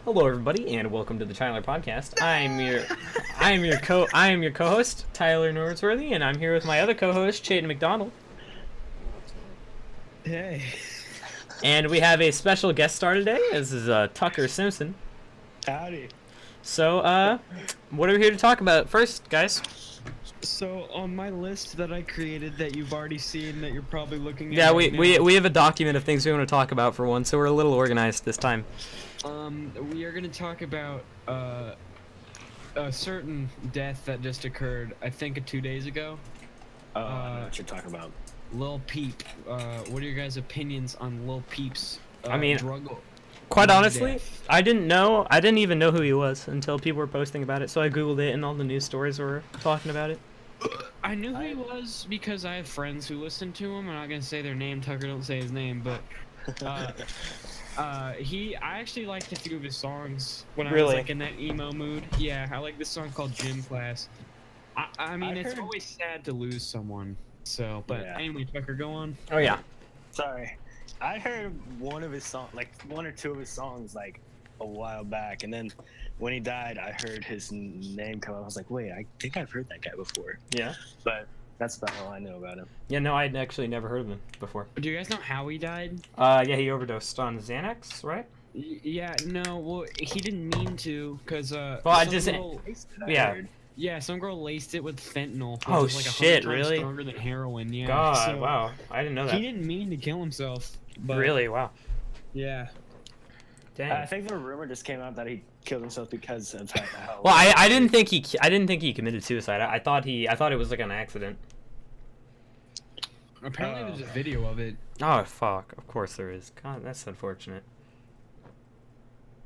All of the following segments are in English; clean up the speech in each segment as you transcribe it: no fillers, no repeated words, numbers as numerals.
Hello, everybody, and welcome to the Chyler podcast. I am your co-host Tyler Norrisworthy, and I'm here with my other co-host Chayton McDonald. Hey. And we have a special guest star today. This is Tucker Simpson. Howdy. So, what are we here to talk about first, guys? So on my list that I created that you've already seen that you're probably looking at. Yeah, right we have a document of things we want to talk about for one, so we're a little organized this time. We are gonna talk about a certain death that just occurred. I think 2 days ago. I know what you're talking about. Lil Peep. What are your guys' opinions on Lil Peep's? Quite honestly, death? I didn't even know who he was until people were posting about it. So I googled it, and all the news stories were talking about it. I knew who he was because I have friends who listen to him. I'm not gonna say their name. Tucker, don't say his name, but. I actually liked a few of his songs when I was like in that emo mood. Yeah, I like this song called Gym Class. I mean, it's always sad to lose someone. So, but anyway, Tucker, go on. Oh yeah. Sorry. I heard one of his songs, like one or two of his songs, like a while back, and then when he died, I heard his name come up. I was like, wait, I think I've heard that guy before. Yeah. But that's about all I know about him. Yeah, no, I'd actually never heard of him before. Do you guys know how he died? Yeah, he overdosed on Xanax, right? Yeah, no, well, he didn't mean to, cause Well, I just yeah, some girl laced it with fentanyl. Which Oh is like shit, 100 times really? Stronger than heroin. Yeah. God, so wow, I didn't know that. He didn't mean to kill himself. But, Really, wow. Yeah. Dang. I think the rumor just came out that he killed himself because of how. Well, I didn't think he committed suicide. I thought it was like an accident. Apparently, there's a video of it. Oh fuck! Of course there is. God, that's unfortunate.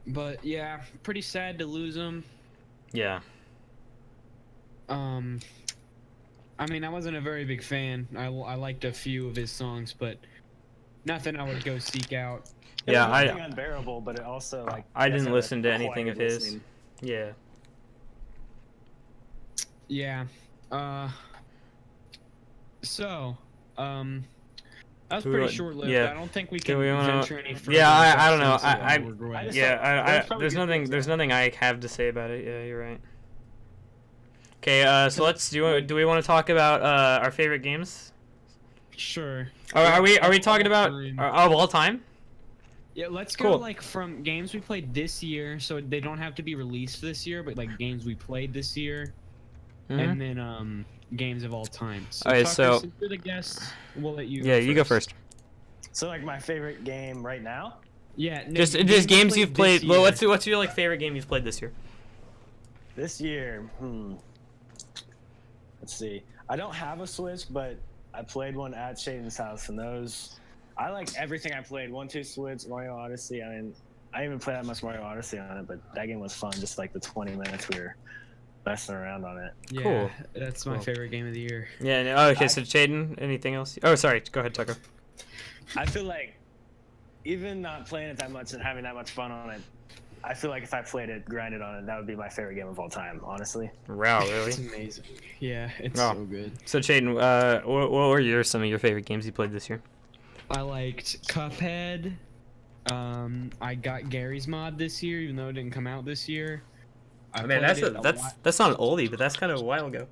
But yeah, pretty sad to lose him. Yeah. I mean, I wasn't a very big fan. I liked a few of his songs, but nothing I would go seek out. Yeah, unbearable, but it also like. I didn't listen to anything of his. Listening. Yeah. Yeah. So, that was Do we pretty want- short-lived. yeah. I don't think we Do can we wanna- venture any further. Yeah, with I don't know. substance or I just- There's nothing I have to say about it. Yeah, you're right. Okay, so let's do we want to talk about our favorite games? Sure. Are we talking about of all time? Yeah, let's Cool. go like from games we played this year, so they don't have to be released this year, but like games we played this year, and then games of all time. So, Alright, Tucker, so- since you're the guest, we'll let you. Yeah, you go first. So like my favorite game right now. Yeah, Just we games you've played. this Well, year. what's your like favorite game you've played this year? This year, let's see. I don't have a Switch, but I played one at Chayton's house, and those, I like everything I played. 1, 2 Switch, Mario Odyssey. I mean, I didn't even play that much Mario Odyssey on it, but that game was fun. Just like the 20 minutes we were messing around on it. Yeah, Cool. that's my favorite game of the year. Yeah. No, oh, okay. So Chayton, anything else? Oh, sorry. Go ahead, Tucker. I feel like even not playing it that much and having that much fun on it, I feel like if I played it, grinded on it, that would be my favorite game of all time, honestly. Wow, It's really? amazing. Yeah, it's Wow. so good. So Chayton, what were some of your favorite games you played this year? I liked Cuphead. I got Gary's Mod this year, even though it didn't come out this year. I Man, played it a lot. that's not an oldie, but that's kind of a while ago.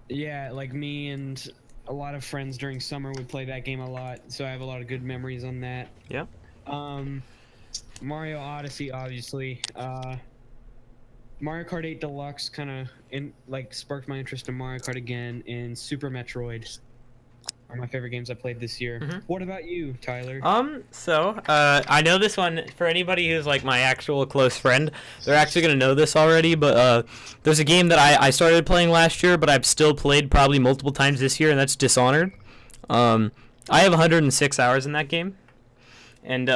Yeah, like me and a lot of friends during summer would play that game a lot, so I have a lot of good memories on that. Yep. Mario Odyssey, obviously. Mario Kart 8 Deluxe kind of sparked my interest in Mario Kart again, and Super Metroid are my favorite games I played this year. What about you, Tyler? So, I know this one, for anybody who's like my actual close friend, they're actually gonna know this already, but there's a game that I started playing last year, but I've still played probably multiple times this year, and that's Dishonored. I have 106 hours in that game, and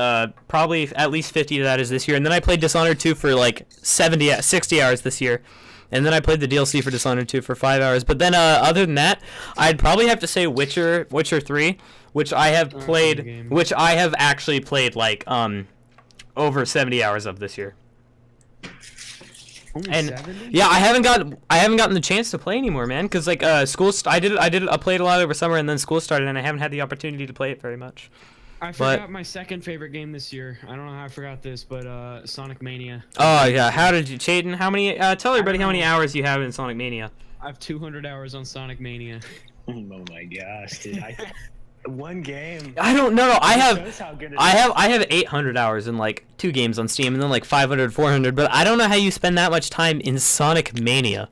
probably at least 50 of that is this year, and then I played Dishonored 2 for like 60 hours this year. And then I played the DLC for Dishonored 2 for 5 hours. But then, other than that, I'd probably have to say Witcher 3, which I have played, which I have actually played like over 70 hours of this year. Only And 70? yeah, I haven't gotten the chance to play anymore, man. Cause like I played a lot over summer, and then school started, and I haven't had the opportunity to play it very much. I forgot my second favorite game this year. I don't know how I forgot this, but Sonic Mania. Oh yeah, how did you, Chayton? How many? Tell everybody how many hours you have in Sonic Mania. I have 200 hours on Sonic Mania. Oh my gosh, dude! One game. I don't know. I Shows how good it is. I have 800 hours in like 2 games on Steam, and then like 500, 400. But I don't know how you spend that much time in Sonic Mania.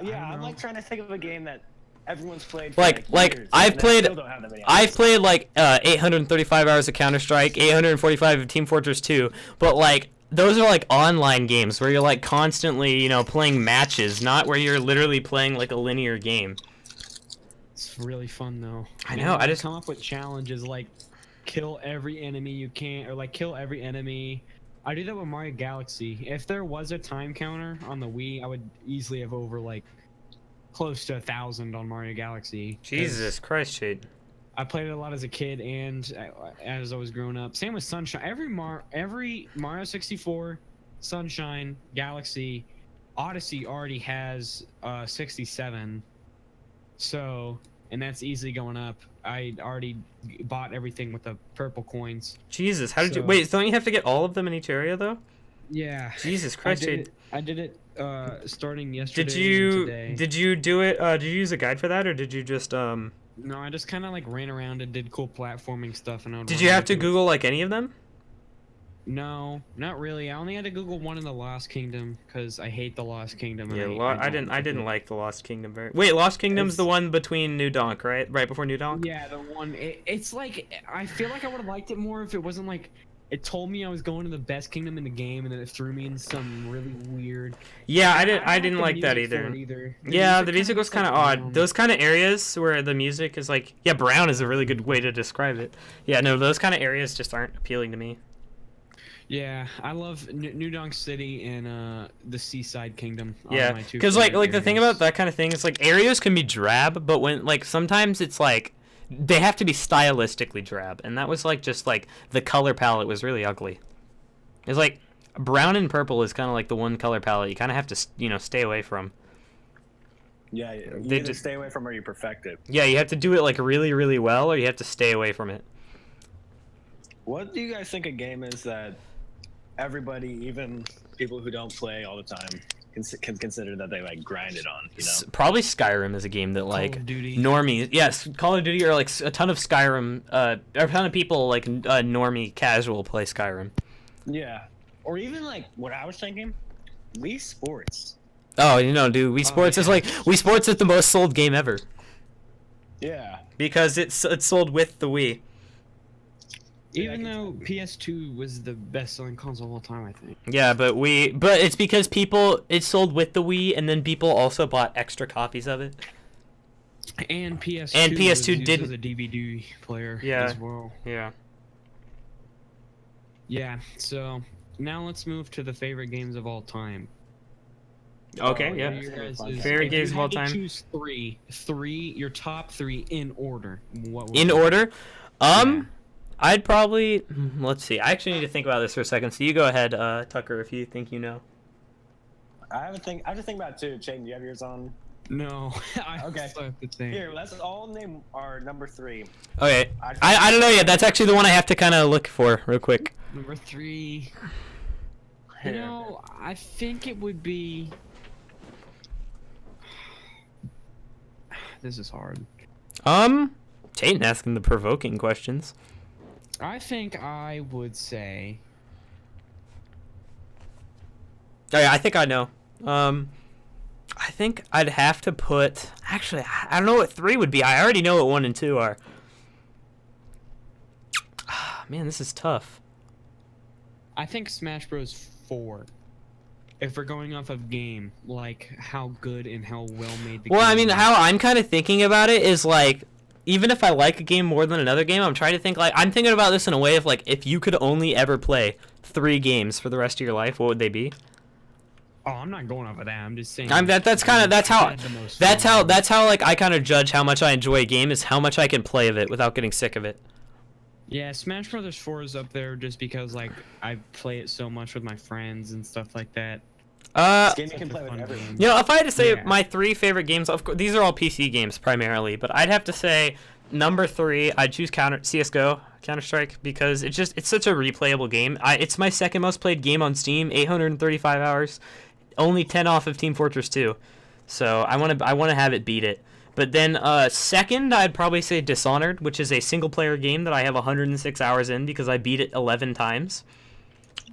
Yeah, I'm like trying to think of a game that everyone's played. For Like years, I've and I played. still don't have that many hours. I've played like 835 hours of Counter-Strike, 845 of Team Fortress 2, but like those are like online games where you're like constantly, you know, playing matches, not where you're literally playing like a linear game. It's really fun though. I know. I just come up with challenges like kill every enemy you can, or like kill every enemy. I do that with Mario Galaxy. If there was a time counter on the Wii, I would easily have over like close to 1,000 on Mario Galaxy. Jesus Christ, Shade. I played it a lot as a kid and as I was growing up. Same with Sunshine. Every Mario 64, Sunshine, Galaxy, Odyssey already has 67. So, and that's easily going up. I already bought everything with the purple coins. Jesus, how did you wait? Don't you have to get all of them in each area though? Yeah. Jesus Christ, Shade. I did it starting yesterday. Did you do it? Did you use a guide for that, or did you just No, I just kind of like ran around and did cool platforming stuff, and Did you have to Google like any of them? No, not really. I only had to Google one in the Lost Kingdom because I hate the Lost Kingdom. Yeah, I didn't like the Lost Kingdom very. Wait, Lost Kingdom's the one between New Donk, right? Right before New Donk. Yeah, the one. It's like I feel like I would have liked it more if it wasn't like it told me I was going to the best kingdom in the game, and then it threw me in some really weird. Yeah, I didn't like that either. Yeah, the music was kind of odd. Those kind of areas where the music is like, yeah, brown is a really good way to describe it. Yeah, no, those kind of areas just aren't appealing to me. Yeah, I love New Donk City and the Seaside Kingdom. Yeah, because like the thing about that kind of thing is like areas can be drab, but when like sometimes it's like they have to be stylistically drab, and that was like just like the color palette was really ugly. It's like brown and purple is kind of like the one color palette you kind of have to stay away from. Yeah, you either stay away from or you perfect it. Yeah, you have to do it like really, really well, or you have to stay away from it. What do you guys think a game is that everybody, even people who don't play all the time, can consider that they like grind it on? You know, probably Skyrim is a game that like Call of Duty. Normies, yes, Call of Duty, or like a ton of Skyrim. A ton of people like normie casual play Skyrim. Yeah, or even like what I was thinking, Wii Sports. Oh, dude, Wii Sports is like Wii Sports is the most sold game ever. Yeah, because it's sold with the Wii. Even though PS2 was the best-selling console of all time, I think. Yeah, but it's because it sold with the Wii, and then people also bought extra copies of it. And PS2. And PS2 didn't as a DVD player as well. Yeah. Yeah. So now let's move to the favorite games of all time. Okay. Yeah. Favorite games of all time. Choose three. Your top 3 in order. What? In order. I'd probably let's see. I actually need to think about this for a second. So you go ahead, Tucker, if you think you know. I just think about it too. Chayton, do you have yours on? No. Okay. Here, let's all name our number 3. Okay. I don't know yet. That's actually the one I have to kind of look for real quick. Number 3. You know, I think it would be. This is hard. Chayton asking the provoking questions. I think I would say. Oh yeah, I think I know. I think I'd have to put. Actually, I don't know what 3 would be. I already know what 1 and 2 are. Man, this is tough. I think Smash Bros. 4. If we're going off of game, like how good and how well made the game. Well, I mean, how I'm kind of thinking about it is like, even if I like a game more than another game, I'm trying to think like I'm thinking about this in a way of like, if you could only ever play 3 games for the rest of your life, what would they be? Oh, I'm not going off of that. I'm just saying. That's how like I kind of judge how much I enjoy a game is how much I can play of it without getting sick of it. Yeah, Smash Brothers 4 is up there just because like I play it so much with my friends and stuff like that. Game you can play with everyone. If I had to say my 3 favorite games, of course these are all PC games primarily, but I'd have to say number 3, I'd choose CS:GO, Counter-Strike, because it's such a replayable game. It's my second most played game on Steam, 835 hours, only 10 off of Team Fortress 2. So I want to have it beat it. But then second, I'd probably say Dishonored, which is a single-player game that I have 106 hours in because I beat it 11 times.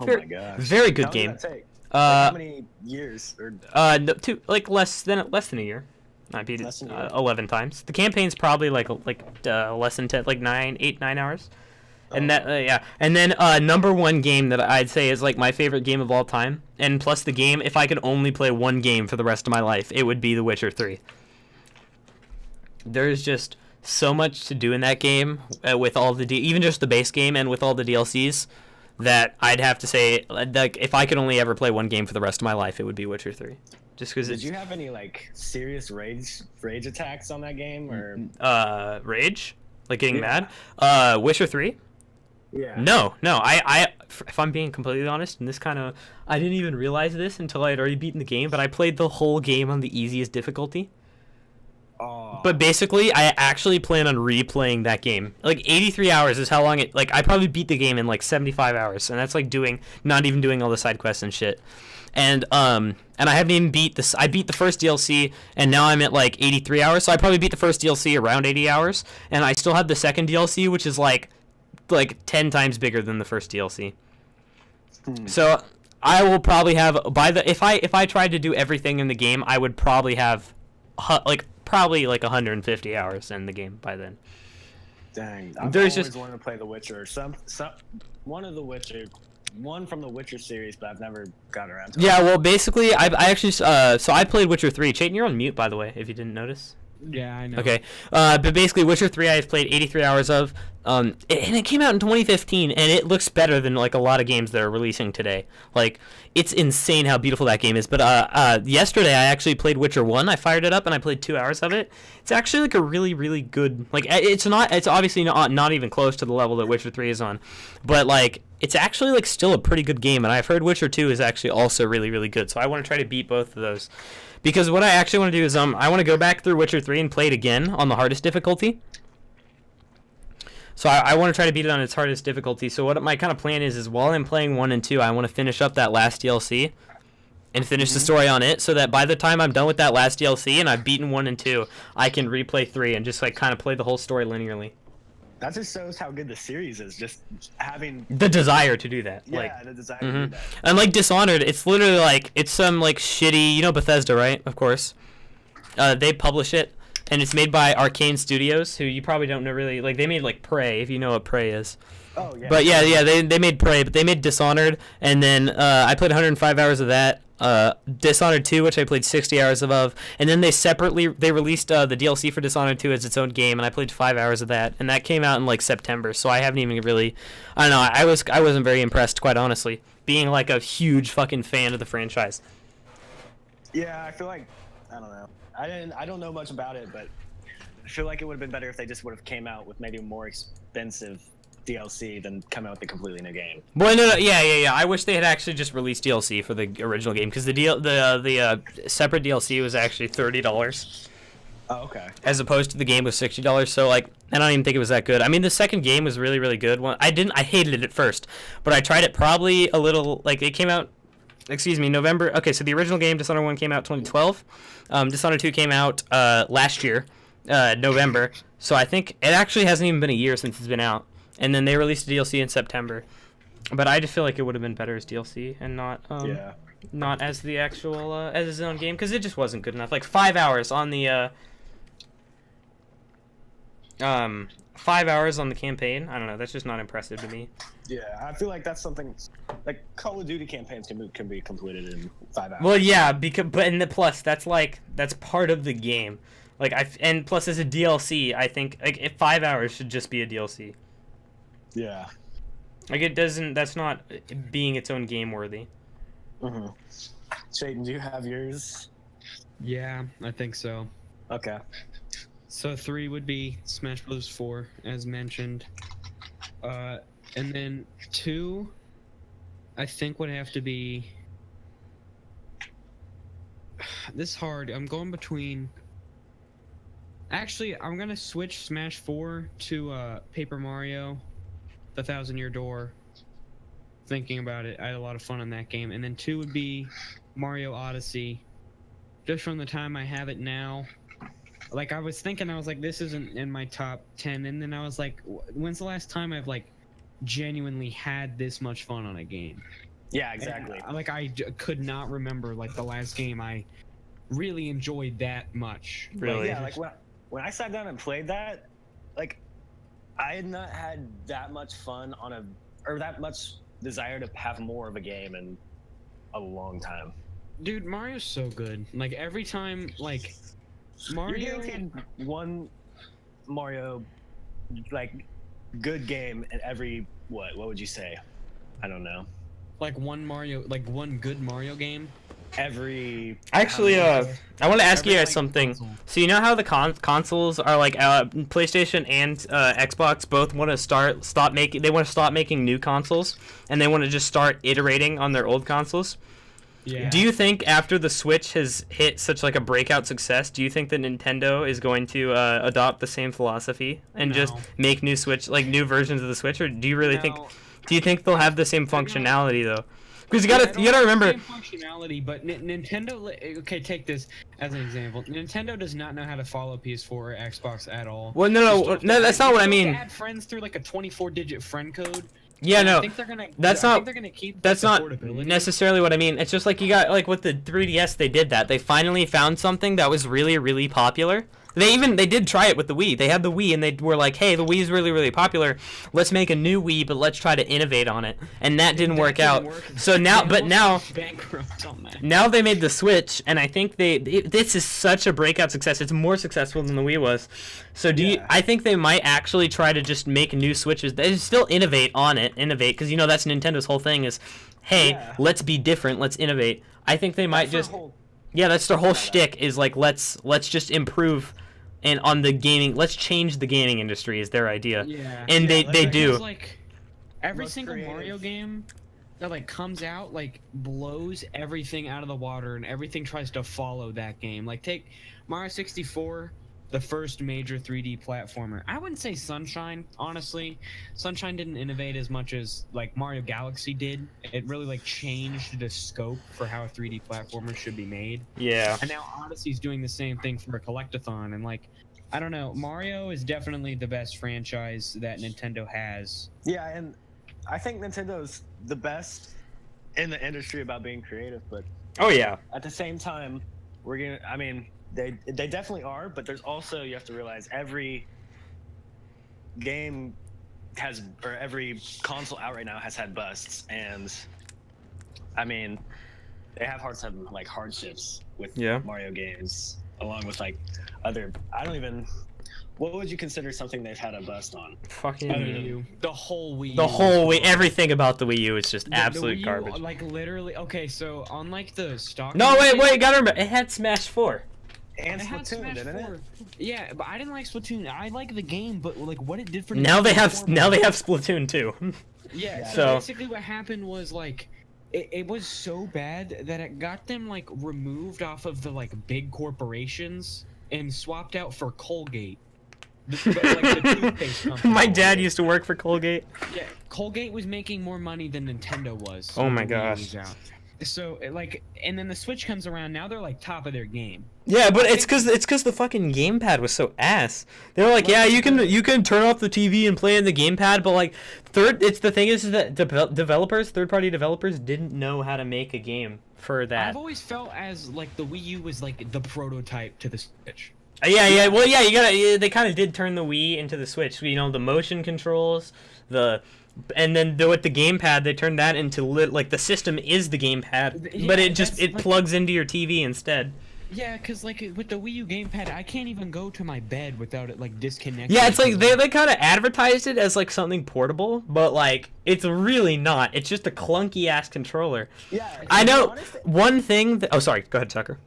Oh my gosh. Very good How game. long did that take? How many years? Or... No, less than a year. I beat it 11 times. The campaign's probably less than 10, like 8, 9 hours. And that and then number 1 game that I'd say is like my favorite game of all time, and plus the game, if I could only play one game for the rest of my life, it would be The Witcher 3. There's just so much to do in that game with all the even just the base game and with all the DLCs that I'd have to say, like, if I could only ever play one game for the rest of my life, it would be Witcher 3. Just because. Did you have any like serious rage attacks on that game, or rage, like getting mad? Witcher 3. Yeah. No. If I'm being completely honest, and I didn't even realize this until I had already beaten the game, but I played the whole game on the easiest difficulty. Oh. But basically, I actually plan on replaying that game. Like 83 hours is how long it. Like I probably beat the game in like 75 hours, and that's like not even doing all the side quests and shit. And I haven't even beat this. I beat the first DLC, and now I'm at like 83 hours. So I probably beat the first DLC around 80 hours, and I still have the second DLC, which is like 10 times bigger than the first DLC. So I will probably have if I tried to do everything in the game, I would probably have probably 150 hours in the game by then. Dang, I've always wanted to play The Witcher. One from the Witcher series, but I've never gotten around to it. Yeah, well, basically, I actually so I played Witcher 3. Chayton, you're on mute, by the way, if you didn't notice. Yeah, I know. Okay, but basically, Witcher 3 I've played 83 hours of, and it came out in 2015, and it looks better than like a lot of games that are releasing today. Like, it's insane how beautiful that game is. But yesterday I actually played Witcher 1. I fired it up and I played 2 hours of it. It's actually like a really, really good. Like, it's obviously not even close to the level that Witcher 3 is on, but like it's actually like still a pretty good game. And I've heard Witcher 2 is actually also really, really good. So I want to try to beat both of those. Because what I actually want to do is I want to go back through Witcher 3 and play it again on the hardest difficulty. So I want to try to beat it on its hardest difficulty. So what my kind of plan is while I'm playing 1 and 2, I want to finish up that last DLC and finish the story on it, so that by the time I'm done with that last DLC and I've beaten 1 and 2, I can replay 3 and just like kind of play the whole story linearly. That just shows how good the series is, just having the desire to do that. Yeah, the desire to do that. And like Dishonored, it's literally like it's some like shitty, Bethesda, right? Of course. They publish it, and it's made by Arcane Studios, who you probably don't know really. Like they made like Prey, if you know what Prey is. Oh yeah. But yeah, they made Prey, but they made Dishonored, and then I played 105 hours of that. Dishonored 2, which I played 60 hours of, and then they released the DLC for Dishonored 2 as its own game, and I played 5 hours of that, and that came out in like September, so I haven't even really, I don't know, I wasn't very impressed, quite honestly, being like a huge fucking fan of the franchise. Yeah, I feel like, I don't know, I don't know much about it, but I feel like it would have been better if they just would have came out with maybe a more expensive DLC than come out with a completely new game. Well, no, yeah. I wish they had actually just released DLC for the original game, because the separate DLC was actually $30. Oh, okay. As opposed to the game was $60. So like, I don't even think it was that good. I mean, the second game was really, really good. I hated it at first, but I tried it probably a little. Like it came out, November. Okay, so the original game, Dishonored 1, came out 2012. Dishonored 2 came out last year, November. So I think it actually hasn't even been a year since it's been out. And then they released a DLC in September, but I just feel like it would have been better as DLC and not as the actual as its own game, because it just wasn't good enough. Like 5 hours on the 5 hours on the campaign. I don't know. That's just not impressive to me. Yeah, I feel like that's something like Call of Duty campaigns can be completed in 5 hours. Well, yeah, plus that's part of the game. Like and plus as a DLC, I think like 5 hours should just be a DLC. Yeah. Like that's not being its own game worthy. Mm-hmm. Chayton, do you have yours? Yeah, I think so. Okay. So 3 would be Smash Bros. 4, as mentioned. And then 2, I think would have to be... This is hard. I'm going between Actually, I'm gonna switch Smash 4 to Paper Mario, The Thousand Year Door. Thinking about it, I had a lot of fun in that game. And then 2 would be Mario Odyssey. Just from the time I have it now. Like, I was thinking, I was like, this isn't in my top 10. And then I was like, when's the last time I've, like, genuinely had this much fun on a game? Yeah, exactly. And, like, I could not remember, like, the last game I really enjoyed that much. Really? Yeah, like, when I sat down and played that, like, I had not had that much fun or that much desire to have more of a game in a long time. Dude, Mario's so good. Like, every time, like, Mario... You're guaranteed one Mario, like, good game in every, what would you say? I don't know. Like, one good Mario game? Actually, I want to ask you guys something. console. So you know how the consoles are like PlayStation and Xbox both want to stop making new consoles, and they want to just start iterating on their old consoles. Yeah. Do you think after the Switch has hit such like a breakout success, do you think that Nintendo is going to adopt the same philosophy and just make new versions of the Switch, or do you really think? Do you think they'll have the same functionality though? Because you gotta remember. Same functionality, but Nintendo. Okay, take this as an example. Nintendo does not know how to follow PS4 or Xbox at all. Well, no, that's not what I mean. Add friends through like a 24-digit friend code. Yeah, no. I think they're gonna. That's I not. think they're gonna keep That's the not portability. necessarily what I mean. It's just like you got like with the 3DS, they did that. They finally found something that was really, really popular. They did try it with the Wii. They had the Wii and they were like, hey, the Wii is really, really popular. Let's make a new Wii, but let's try to innovate on it. And that didn't work out. So now, now they made the Switch, and I think this is such a breakout success. It's more successful than the Wii was. So I think they might actually try to just make new Switches. They still innovate, because you know that's Nintendo's whole thing is, hey, let's be different, let's innovate. I think they might just, that's their whole shtick is like let's just improve. And on the gaming, let's change the gaming industry is their idea. Yeah. And they do. Like every single Mario game that like comes out like blows everything out of the water, and everything tries to follow that game. Like take Mario 64, the first major 3D platformer. I wouldn't say Sunshine, honestly. Sunshine didn't innovate as much as like Mario Galaxy did. It really like changed the scope for how a 3D platformer should be made. Yeah. And now Odyssey's doing the same thing for a collectathon, and like I don't know, Mario is definitely the best franchise that Nintendo has. Yeah, and I think Nintendo's the best in the industry about being creative, but at the same time, they definitely are, but there's also, you have to realize, every game every console out right now has had busts, and I mean, they have hardships with Mario games, along with like other. What would you consider something they've had a bust on? Fucking Wii U. The whole Wii U. The whole Wii, everything about the Wii U is just absolute Wii U, garbage. like literally, okay, so on like the stock. No, wait, gotta remember, it had Smash 4. And Splatoon, didn't it? Yeah, but I didn't like Splatoon. I like the game, but like what it did for now they have Splatoon 2. Yeah, so basically what happened was like it was so bad that it got them like removed off of the like big corporations and swapped out for Colgate. The toothpaste company. My dad used to work for Colgate. Yeah, Colgate was making more money than Nintendo was. Oh my gosh. So and then the Switch comes around. Now they're like top of their game. Yeah, but it's because the fucking gamepad was so ass. They were like, you can turn off the TV and play in the gamepad, but like the thing is that third-party developers didn't know how to make a game for that. I've always felt as like the Wii U was like the prototype to the Switch. Yeah. Well, yeah, they kind of did turn the Wii into the Switch. You know, the motion controls, and then with the gamepad, they turned that into like the system is the gamepad, but it plugs into your TV instead. Yeah, because like with the Wii U gamepad, I can't even go to my bed without it like disconnecting. Yeah, it's like they kind of advertised it as like something portable, but like it's really not. It's just a clunky ass controller. Yeah, I know one thing. Oh, sorry. Go ahead, Tucker.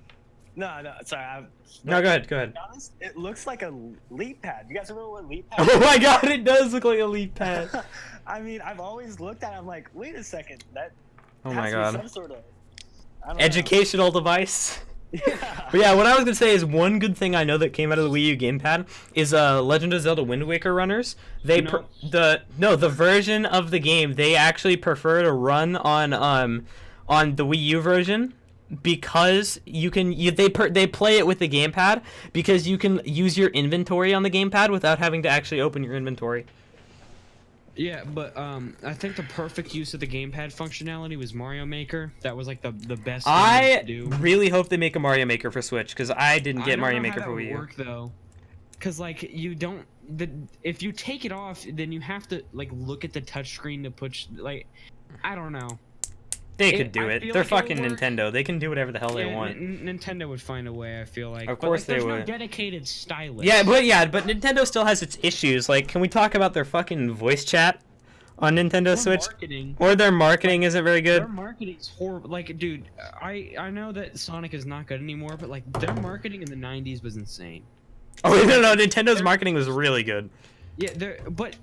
No, sorry. No, go ahead. Honest, it looks like a leap pad. You guys remember what leap pad? Oh my god, it does look like a leap pad. I mean, I've always looked at it, I'm like, wait a second, that oh my has to god. be some sort of educational device. Yeah. But yeah, what I was gonna say is one good thing I know that came out of the Wii U gamepad is Legend of Zelda Wind Waker runners. They the version of the game they actually prefer to run on the Wii U version because they play it with the gamepad because you can use your inventory on the gamepad without having to actually open your inventory. Yeah, but I think the perfect use of the gamepad functionality was Mario Maker. That was like the best thing to do. I really hope they make a Mario Maker for Switch because I didn't get Mario Maker for Wii U. I don't know how that would work though, because like you don't if you take it off, then you have to like look at the touchscreen to push. Like, I don't know. They could do it. They're fucking Nintendo. They can do whatever the hell they want. Nintendo would find a way, I feel like. Of course they would. There's no dedicated stylist. Yeah, but Nintendo still has its issues. Like, can we talk about their fucking voice chat on Nintendo Switch? Marketing. Or their marketing isn't very good? Their marketing's horrible. Like, dude, I know that Sonic is not good anymore, but like their marketing in the 90s was insane. Oh, no, Nintendo's marketing was really good. Yeah, but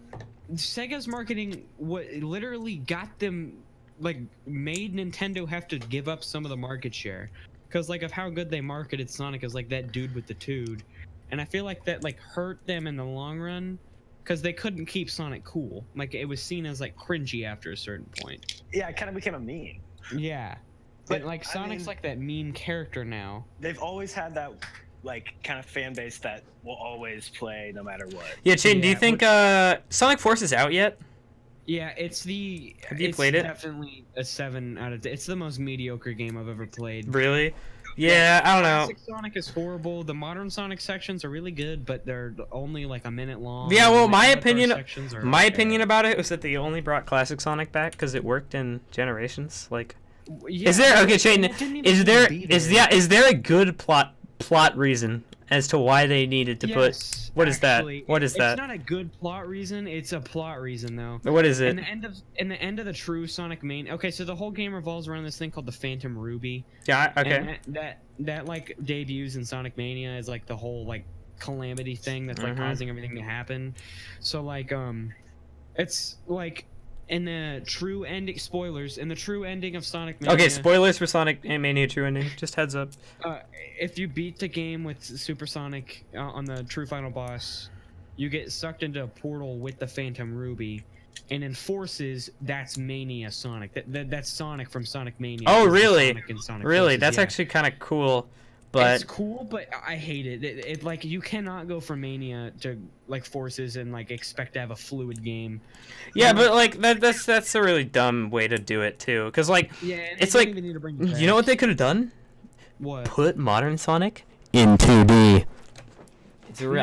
Sega's marketing literally got them, like, made Nintendo have to give up some of the market share because like of how good they marketed Sonic as like that dude with the toad, and I feel like that like hurt them in the long run because they couldn't keep Sonic cool. Like, it was seen as like cringy after a certain point. Yeah, it kind of became a meme. Yeah, but like Sonic's like that meme character now. They've always had that like kind of fan base that will always play no matter what. Yeah, Chayton, do you think Sonic Force is out yet? Yeah, it's the. Have you played it? Definitely a 7 out of 10. It's the most mediocre game I've ever played. Really? Yeah, I don't know. Classic Sonic is horrible. The modern Sonic sections are really good, but they're only like a minute long. Yeah, well, my opinion about it was that they only brought Classic Sonic back because it worked in Generations. Like, yeah, is there Chayton? Is there a good plot reason as to why they needed to put what is that? It's not a good plot reason, it's a plot reason though. What is it? In the end of the true Sonic main. Okay, so the whole game revolves around this thing called the Phantom Ruby. Yeah, okay. And that like debuts in Sonic Mania as like the whole like calamity thing that's like causing everything to happen. So like it's like in the true ending, spoilers, in the true ending of Sonic Mania. Okay, spoilers for Sonic Mania True Ending. Just heads up. If you beat the game with Super Sonic on the true final boss, you get sucked into a portal with the Phantom Ruby, and in Forces, that's Mania Sonic. That's Sonic from Sonic Mania. Oh, really? Sonic really? Forces, That's actually kind of cool. But it's cool, but I hate it. It like you cannot go from Mania to like Forces and like expect to have a fluid game. Yeah, but like that's a really dumb way to do it too, because like it's like you know what they could have done? What? Put modern Sonic in 2D.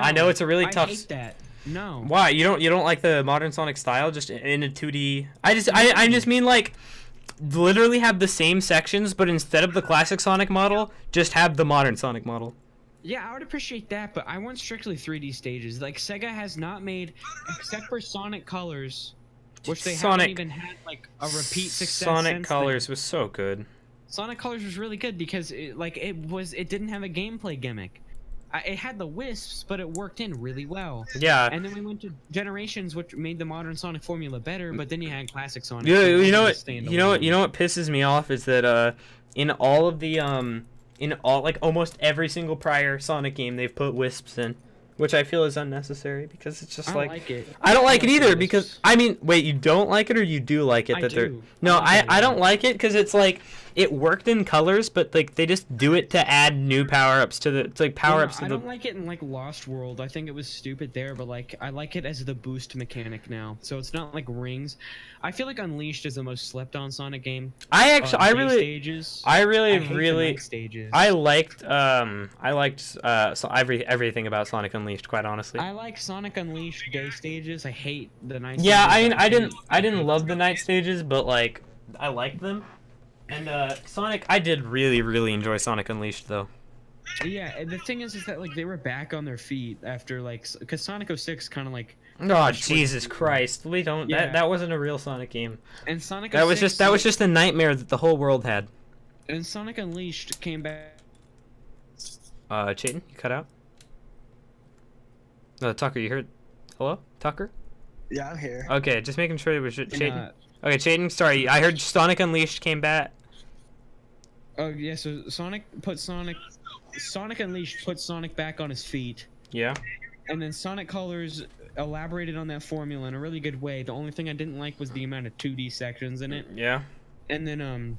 I know it's a really tough. I hate that. No. Why you don't like the modern Sonic style just in a 2D? I just mean like. Literally have the same sections, but instead of the classic Sonic model, just have the modern Sonic model. Yeah, I would appreciate that, but I want strictly 3D stages. Like, Sega has not made, except for Sonic Colors, which they haven't even had like a repeat success. Sonic Colors was so good. Sonic Colors was really good because it didn't have a gameplay gimmick. It had the wisps, but it worked in really well. Yeah. And then we went to Generations, which made the modern Sonic formula better. But then you had classic Sonic. You know what pisses me off is that in all of the like almost every single prior Sonic game they've put wisps in, which I feel is unnecessary because it's just I like it. I don't like it either because I mean, wait, you don't like it or you do like it? I don't like it because it's like it worked in Colors, but like they just do it to add new power-ups to the power-ups. I don't like it in like Lost World. I think it was stupid there, but like I like it as the boost mechanic now. So it's not like rings. I feel like Unleashed is the most slept-on Sonic game. I liked everything about Sonic Unleashed, quite honestly. I like Sonic Unleashed day stages. I hate the night. Yeah, I didn't love the night stages, but like I liked them. And Sonic, I did really enjoy Sonic Unleashed though. Yeah, and the thing is that like they were back on their feet after like because Sonic 06 kind of like. Oh Jesus Christ! We don't. Yeah. That wasn't a real Sonic game. And Sonic. That was just a nightmare that the whole world had. And Sonic Unleashed came back. Chayton, you cut out. Tucker, you heard? Hello, Tucker? Yeah, I'm here. Okay, just making sure it was Chayton. Okay, Chayton, sorry, I heard Sonic Unleashed came back. Oh yeah, so Sonic Unleashed put Sonic back on his feet. Yeah. And then Sonic Colors elaborated on that formula in a really good way. The only thing I didn't like was the amount of 2D sections in it. Yeah. And then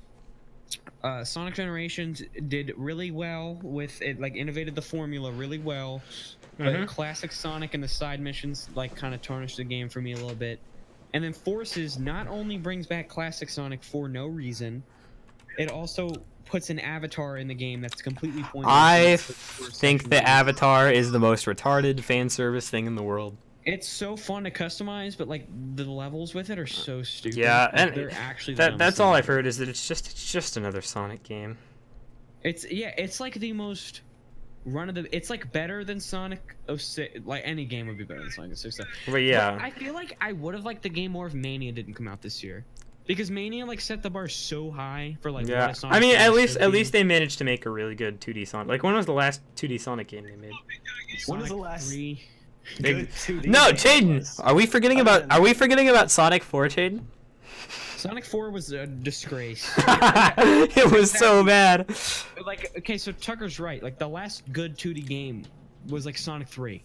Sonic Generations did really well with it, like innovated the formula really well. But Classic Sonic and the side missions like kind of tarnished the game for me a little bit. And then Forces not only brings back Classic Sonic for no reason, it also puts an avatar in the game that's completely pointless. I think the avatar is the most retarded fan service thing in the world. It's so fun to customize, but like the levels with it are so stupid. Yeah, like, and they're actually that's all I've heard is that it's just another Sonic game. It's like the most it's like better than Sonic 06. Like any game would be better than Sonic 06. But yeah, but I feel like I would have liked the game more if Mania didn't come out this year. Because Mania like set the bar so high for like what a Sonic I mean, game at least they managed to make a really good 2D Sonic. Like, when was the last 2D Sonic game they made? When was the last 3. good 2D No, game? Chayton, are we forgetting about Sonic 4, Chayton? Sonic 4 was a disgrace. It was so bad. Like, okay, so Tucker's right. Like the last good 2D game was like Sonic 3.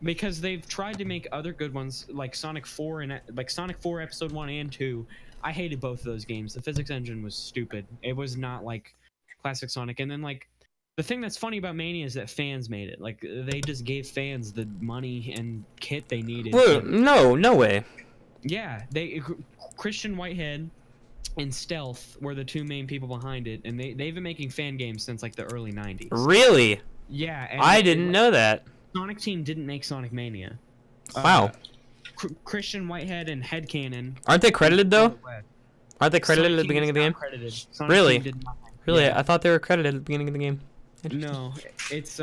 Because they've tried to make other good ones like Sonic 4 and like Sonic 4 Episode 1 and 2. I hated both of those games. The physics engine was stupid. It was not like classic Sonic. And then like the thing that's funny about Mania is that fans made it. Like they just gave fans the money and kit they needed. Whoa, no way. Yeah, Christian Whitehead and Stealth were the two main people behind it, and they've been making fan games since like the early 90s. Really? Yeah. And I didn't know that. Sonic Team didn't make Sonic Mania. Wow. Christian Whitehead and Headcanon. Aren't they credited though? Aren't they credited at the beginning of the game? Really? Really? Yeah. I thought they were credited at the beginning of the game. No, it's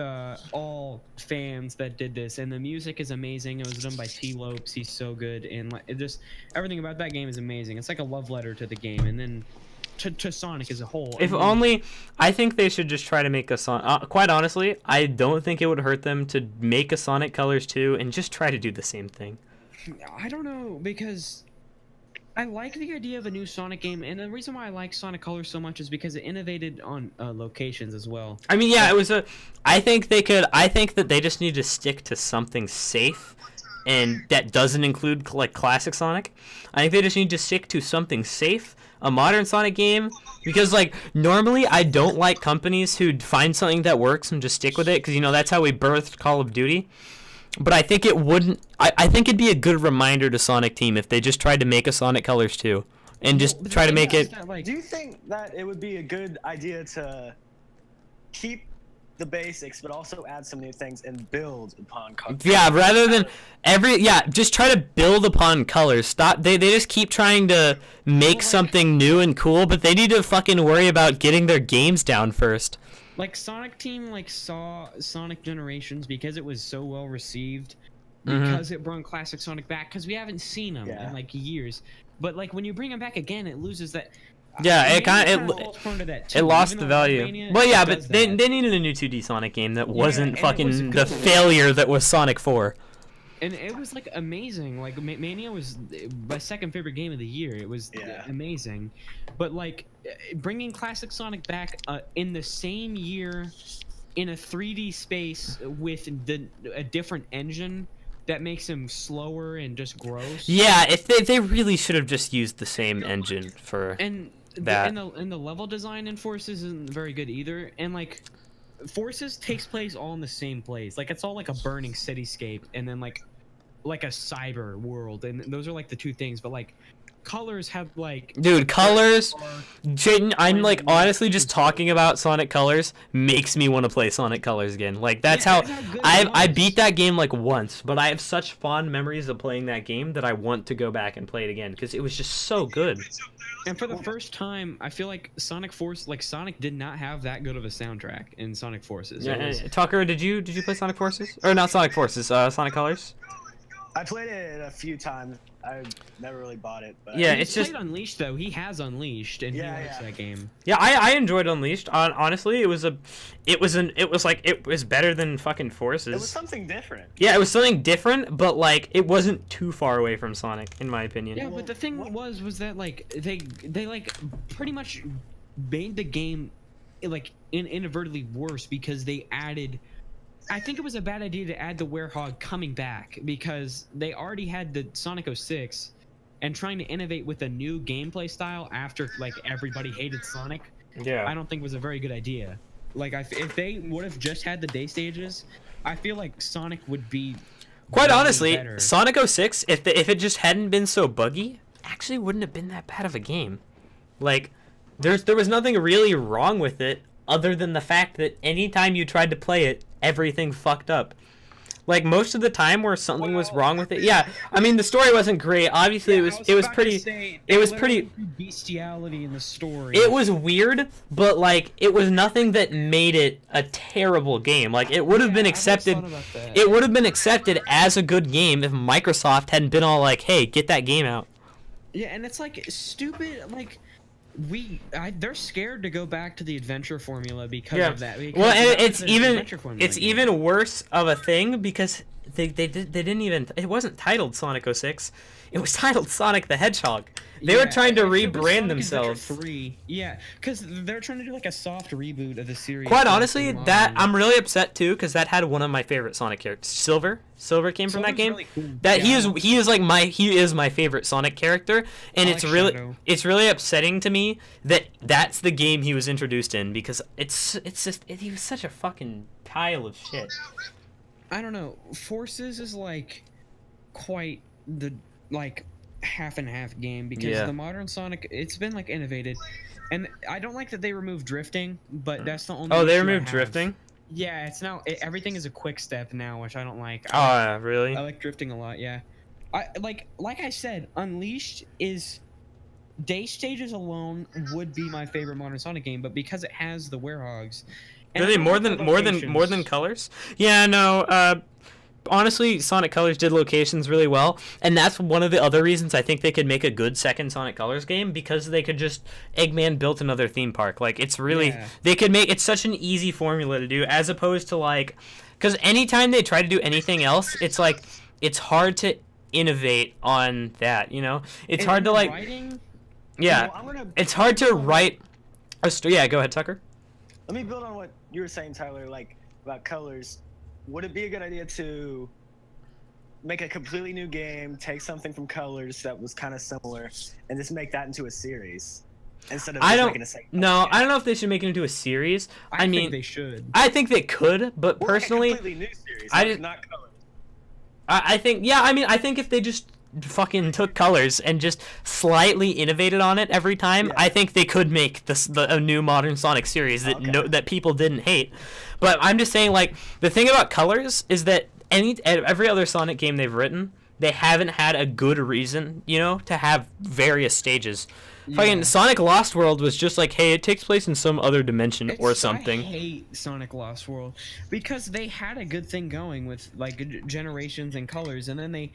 all fans that did this, and the music is amazing. It was done by T. Lopes. He's so good, and like it just everything about that game is amazing. It's like a love letter to the game, and then to Sonic as a whole. If only, I think they should just try to make a Sonic. Quite honestly, I don't think it would hurt them to make a Sonic Colors 2 and just try to do the same thing. I don't know, because I like the idea of a new Sonic game, and the reason why I like Sonic Colors so much is because it innovated on locations as well. I mean, yeah, it was a. I think that they just need to stick to something safe, and that doesn't include like classic Sonic. I think they just need to stick to something safe, a modern Sonic game, because like normally I don't like companies who find something that works and just stick with it, because that's how we birthed Call of Duty. But I think it wouldn't. I think it'd be a good reminder to Sonic Team if they just tried to make a Sonic Colors 2 and just try to make it. Do you think that it would be a good idea to keep the basics, but also add some new things and build upon colors? Yeah, rather than just try to build upon colors. Stop. They just keep trying to make something new and cool, but they need to fucking worry about getting their games down first. Like Sonic Team saw Sonic Generations because it was so well received, because it brought classic Sonic back, because we haven't seen him in like years. But like when you bring him back again, it loses that. Yeah, it lost the value. Well, yeah, but they needed a new 2D Sonic game that wasn't fucking the failure that was Sonic 4. And it was like amazing. Like Mania was my second favorite game of the year. It was amazing. But like bringing classic Sonic back in the same year in a 3D space with a different engine that makes him slower and just gross. Yeah, if they really should have just used the same engine for that. And the level design in Forces isn't very good either. And like Forces takes place all in the same place. Like it's all like a burning cityscape, and then like a cyber world, and those are like the two things. But like Colors have like Colors. Chayton, I'm like honestly just talking about Sonic Colors makes me want to play Sonic Colors again. Like that's how I beat that game like once, but I have such fond memories of playing that game that I want to go back and play it again because it was just so good. And for the first time, I feel like Sonic did not have that good of a soundtrack in Sonic Forces. Yeah, Tucker, did you play Sonic Forces? Or not Sonic Forces, Sonic Colors? I played it a few times. I never really bought it. But yeah, it's just played Unleashed though. He has Unleashed, and he likes that game. Yeah, I enjoyed Unleashed. Honestly, it was better than fucking Forces. It was something different. Yeah, it was something different, but like it wasn't too far away from Sonic, in my opinion. Yeah, but the thing was that like they like pretty much made the game inadvertently worse because they added. I think it was a bad idea to add the Werehog coming back because they already had the Sonic 06, and trying to innovate with a new gameplay style after like everybody hated Sonic. Yeah. I don't think was a very good idea. Like if they would have just had the day stages, I feel like Sonic would be. Quite honestly, better. Sonic 06, if it just hadn't been so buggy, actually wouldn't have been that bad of a game. Like, there was nothing really wrong with it other than the fact that anytime you tried to play it, everything fucked up. Like, most of the time where something was wrong with it, yeah. I mean, the story wasn't great. Obviously, it was pretty bestiality in the story. It was weird, but like it was nothing that made it a terrible game. Like it would have been accepted. It would have been accepted as a good game if Microsoft hadn't been all like, "Hey, get that game out." Yeah, and it's like stupid. Like they're scared to go back to the adventure formula because of that. Because well, and it's even worse of a thing because they didn't even. It wasn't titled Sonic 06. It was titled Sonic the Hedgehog. They were trying to rebrand themselves. 3. Yeah, because they're trying to do like a soft reboot of the series. Quite honestly, that I'm really upset too because that had one of my favorite Sonic characters. Silver came from that game. Really cool. That he is my favorite Sonic character, and it's really upsetting to me that that's the game he was introduced in because he was such a fucking pile of shit. I don't know. Forces is like quite the like half and half game because the modern Sonic, it's been like innovated, and I don't like that they removed drifting, but that's the only. Oh, they removed drifting. Yeah, it's now everything is a quick step now, which I don't like. Oh, really? I like drifting a lot. Yeah, I like I said, Unleashed is day stages alone would be my favorite modern Sonic game, but because it has the Werehogs. Really, more than colors? Yeah, no. Honestly, Sonic Colors did locations really well, and that's one of the other reasons I think they could make a good second Sonic Colors game because they could just Eggman built another theme park. Like it's really they could make it's such an easy formula to do as opposed to like because anytime they try to do anything else, it's like it's hard to innovate on that. You know, it's hard to like writing, it's hard to write a story. Yeah, go ahead, Tucker. Let me build on what you were saying, Tyler, like about colors. Would it be a good idea to make a completely new game, take something from Colors that was kind of similar, and just make that into a series instead of making a second? No, I don't know if they should make it into a series. I mean, think they should. I think they could, but or personally, a completely new series, not Colors. I think I think if they just fucking took Colors and just slightly innovated on it every time, I think they could make a new modern Sonic series that that people didn't hate. But I'm just saying, like, the thing about Colors is that every other Sonic game they've written, they haven't had a good reason, you know, to have various stages. Fucking Sonic Lost World was just like, hey, it takes place in some other dimension or something. I hate Sonic Lost World because they had a good thing going with like Generations and Colors, and then they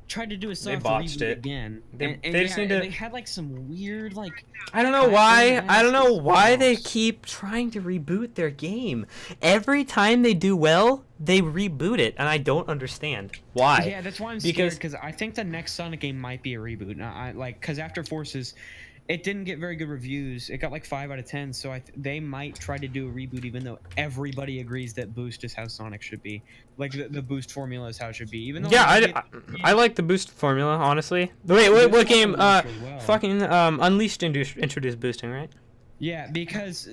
tried to do a soft reboot again. They had like some weird like I don't know why they keep trying to reboot their game. Every time they do well, they reboot it, and I don't understand why. Yeah, that's why I'm scared because I think the next Sonic game might be a reboot. Now, because after Forces, it didn't get very good reviews. It got like 5 out of 10, so they might try to do a reboot, even though everybody agrees that Boost is how Sonic should be. Like the Boost formula is how it should be. Even though I like the Boost formula, honestly. Wait, what game? Fucking Unleashed introduced boosting, right? Yeah, because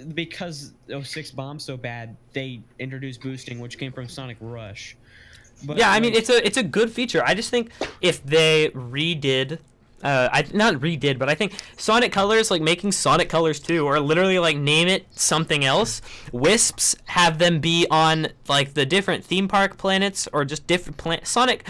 06 bombed so bad, they introduced boosting, which came from Sonic Rush. But, yeah, I mean it's a good feature. I just think if they redid. Not redid, but I think Sonic Colors, like making Sonic Colors 2, or literally like name it something else. Wisps, have them be on like the different theme park planets or just different Sonic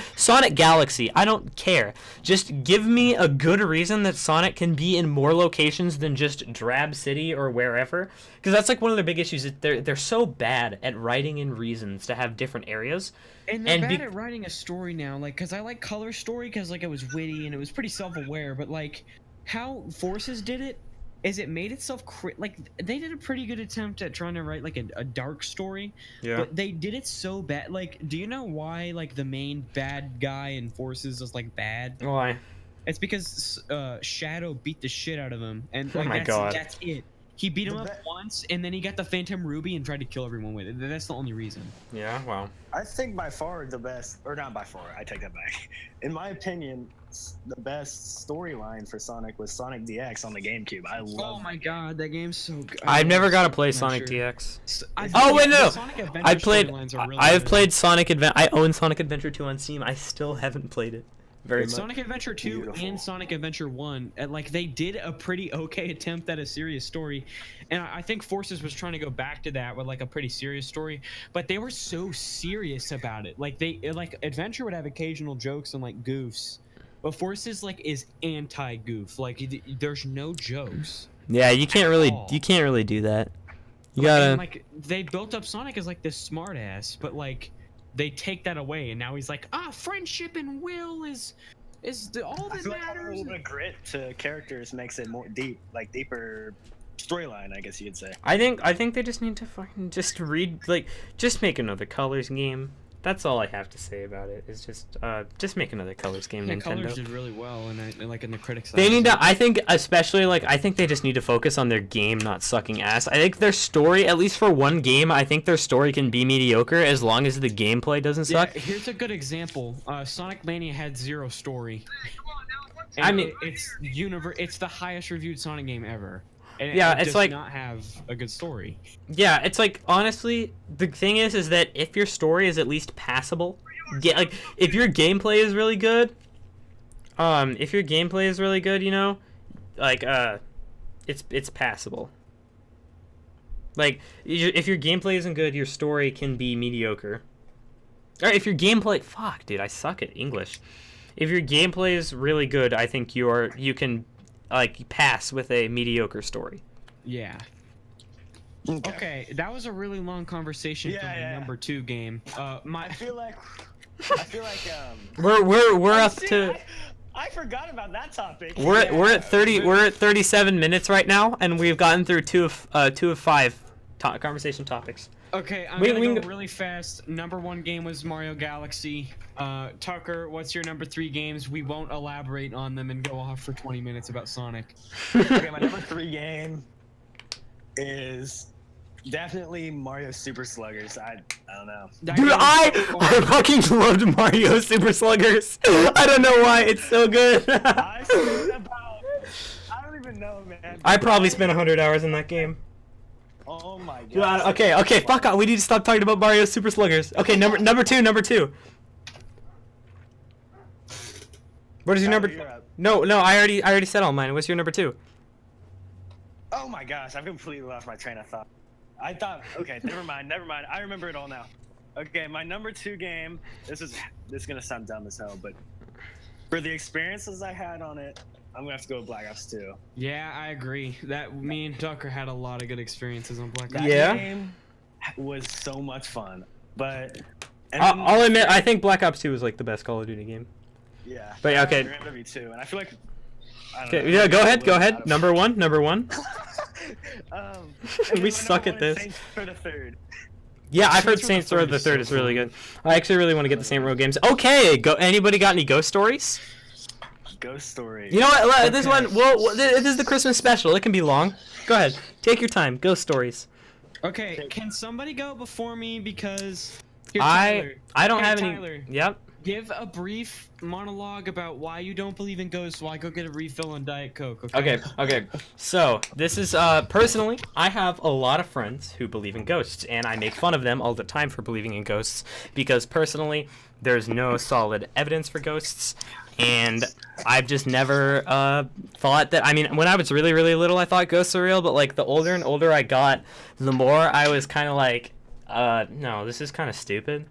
Galaxy. I don't care. Just give me a good reason that Sonic can be in more locations than just Drab City or wherever. Because that's like one of their big issues. They're so bad at writing in reasons to have different areas. And they're bad at writing a story now, like, because I like Color Story because, like, it was witty and it was pretty self-aware, but, like, how Forces did it is it made itself, like, they did a pretty good attempt at trying to write, like, a dark story, but they did it so bad. Like, do you know why, like, the main bad guy in Forces is, like, bad? Why? It's because Shadow beat the shit out of him, and, like, that's it. He beat him up once, and then he got the Phantom Ruby and tried to kill everyone with it. That's the only reason. Yeah, wow. I think by far the best, or not by far, I take that back. In my opinion, the best storyline for Sonic was Sonic DX on the GameCube. I love. Oh my god, that game's so good. I've never got to play Sonic DX. Oh wait, no. I've played Sonic Adventure. I own Sonic Adventure 2 on Steam. I still haven't played it. Very much. Sonic Adventure 2 Beautiful. and Sonic Adventure 1, like they did a pretty okay attempt at a serious story, and I think Forces was trying to go back to that with like a pretty serious story, but they were so serious about it. Like Adventure would have occasional jokes and like goofs, but Forces like is anti-goof. Like there's no jokes. Yeah, you can't really do that. You gotta and, like they built up Sonic as like this smart ass, but like they take that away, and now he's like, friendship and will is all that I feel like having a matters. little bit of grit to characters makes it more deeper storyline, I guess you could say. I think they just need to fucking just make another Colors game. That's all I have to say about it. Is just make another Colors game. Yeah, Nintendo. Colors did really well, and like in the critics. They need to. I think especially I think they just need to focus on their game not sucking ass. I think their story, at least for one game, I think their story can be mediocre as long as the gameplay doesn't suck. Here's a good example. Sonic Mania had zero story. And I mean, it's the highest reviewed Sonic game ever. And yeah, it it's does like not have a good story. Yeah, it's like honestly, the thing is that if your story is at least passable, if your gameplay is really good, you know, it's passable. Like if your gameplay isn't good, your story can be mediocre. Or if your gameplay, fuck, dude, I suck at English. If your gameplay is really good, I think you can pass with a mediocre story. Yeah. Okay, that was a really long conversation for my number 2 game. I feel like we're up to. I forgot about that topic. We're at 37 minutes right now, and we've gotten through two of 5 conversation topics. Okay, I'm gonna go really fast. Number 1 game was Mario Galaxy. Tucker, what's your number 3 games? We won't elaborate on them and go off for 20 minutes about Sonic. Okay, my number 3 game is definitely Mario Super Sluggers. I don't know. Dude, I fucking loved Mario Super Sluggers. I don't know why, it's so good. I don't even know, man. I probably spent 100 hours in that game. Oh my god. Okay, fuck off. We need to stop talking about Mario Super Sluggers. Okay, number two. What is your number? No, I already said all mine. What's your number 2? Oh my gosh, I've completely lost my train of thought. Okay, never mind. I remember it all now. Okay, my number 2 game. This is gonna sound dumb as hell, but for the experiences I had on it, I'm gonna have to go with Black Ops 2. Yeah, I agree. Me and Tucker had a lot of good experiences on Black Ops. That game was so much fun, but I'll admit I think Black Ops 2 was like the best Call of Duty game. Yeah. But yeah, okay. MW2, and I feel like. Okay, yeah, go ahead. Number one. We suck at this. Saints for the Third. Yeah, I've heard Saints Row the Third is really good. I actually really want to get the Saints Row games. Okay, anybody got any ghost stories? Ghost story. You know what? This one. Well, this is the Christmas special. It can be long. Go ahead. Take your time. Ghost stories. Okay, can somebody go before me because I don't have any. Tyler, Yep. give a brief monologue about why you don't believe in ghosts while I go get a refill on Diet Coke. Okay. So this is personally, I have a lot of friends who believe in ghosts, and I make fun of them all the time for believing in ghosts because personally, there's no solid evidence for ghosts. And I've just never thought that. I mean, when I was really, really little, I thought ghosts were real. But like the older and older I got, the more I was kind of like, no, this is kind of stupid.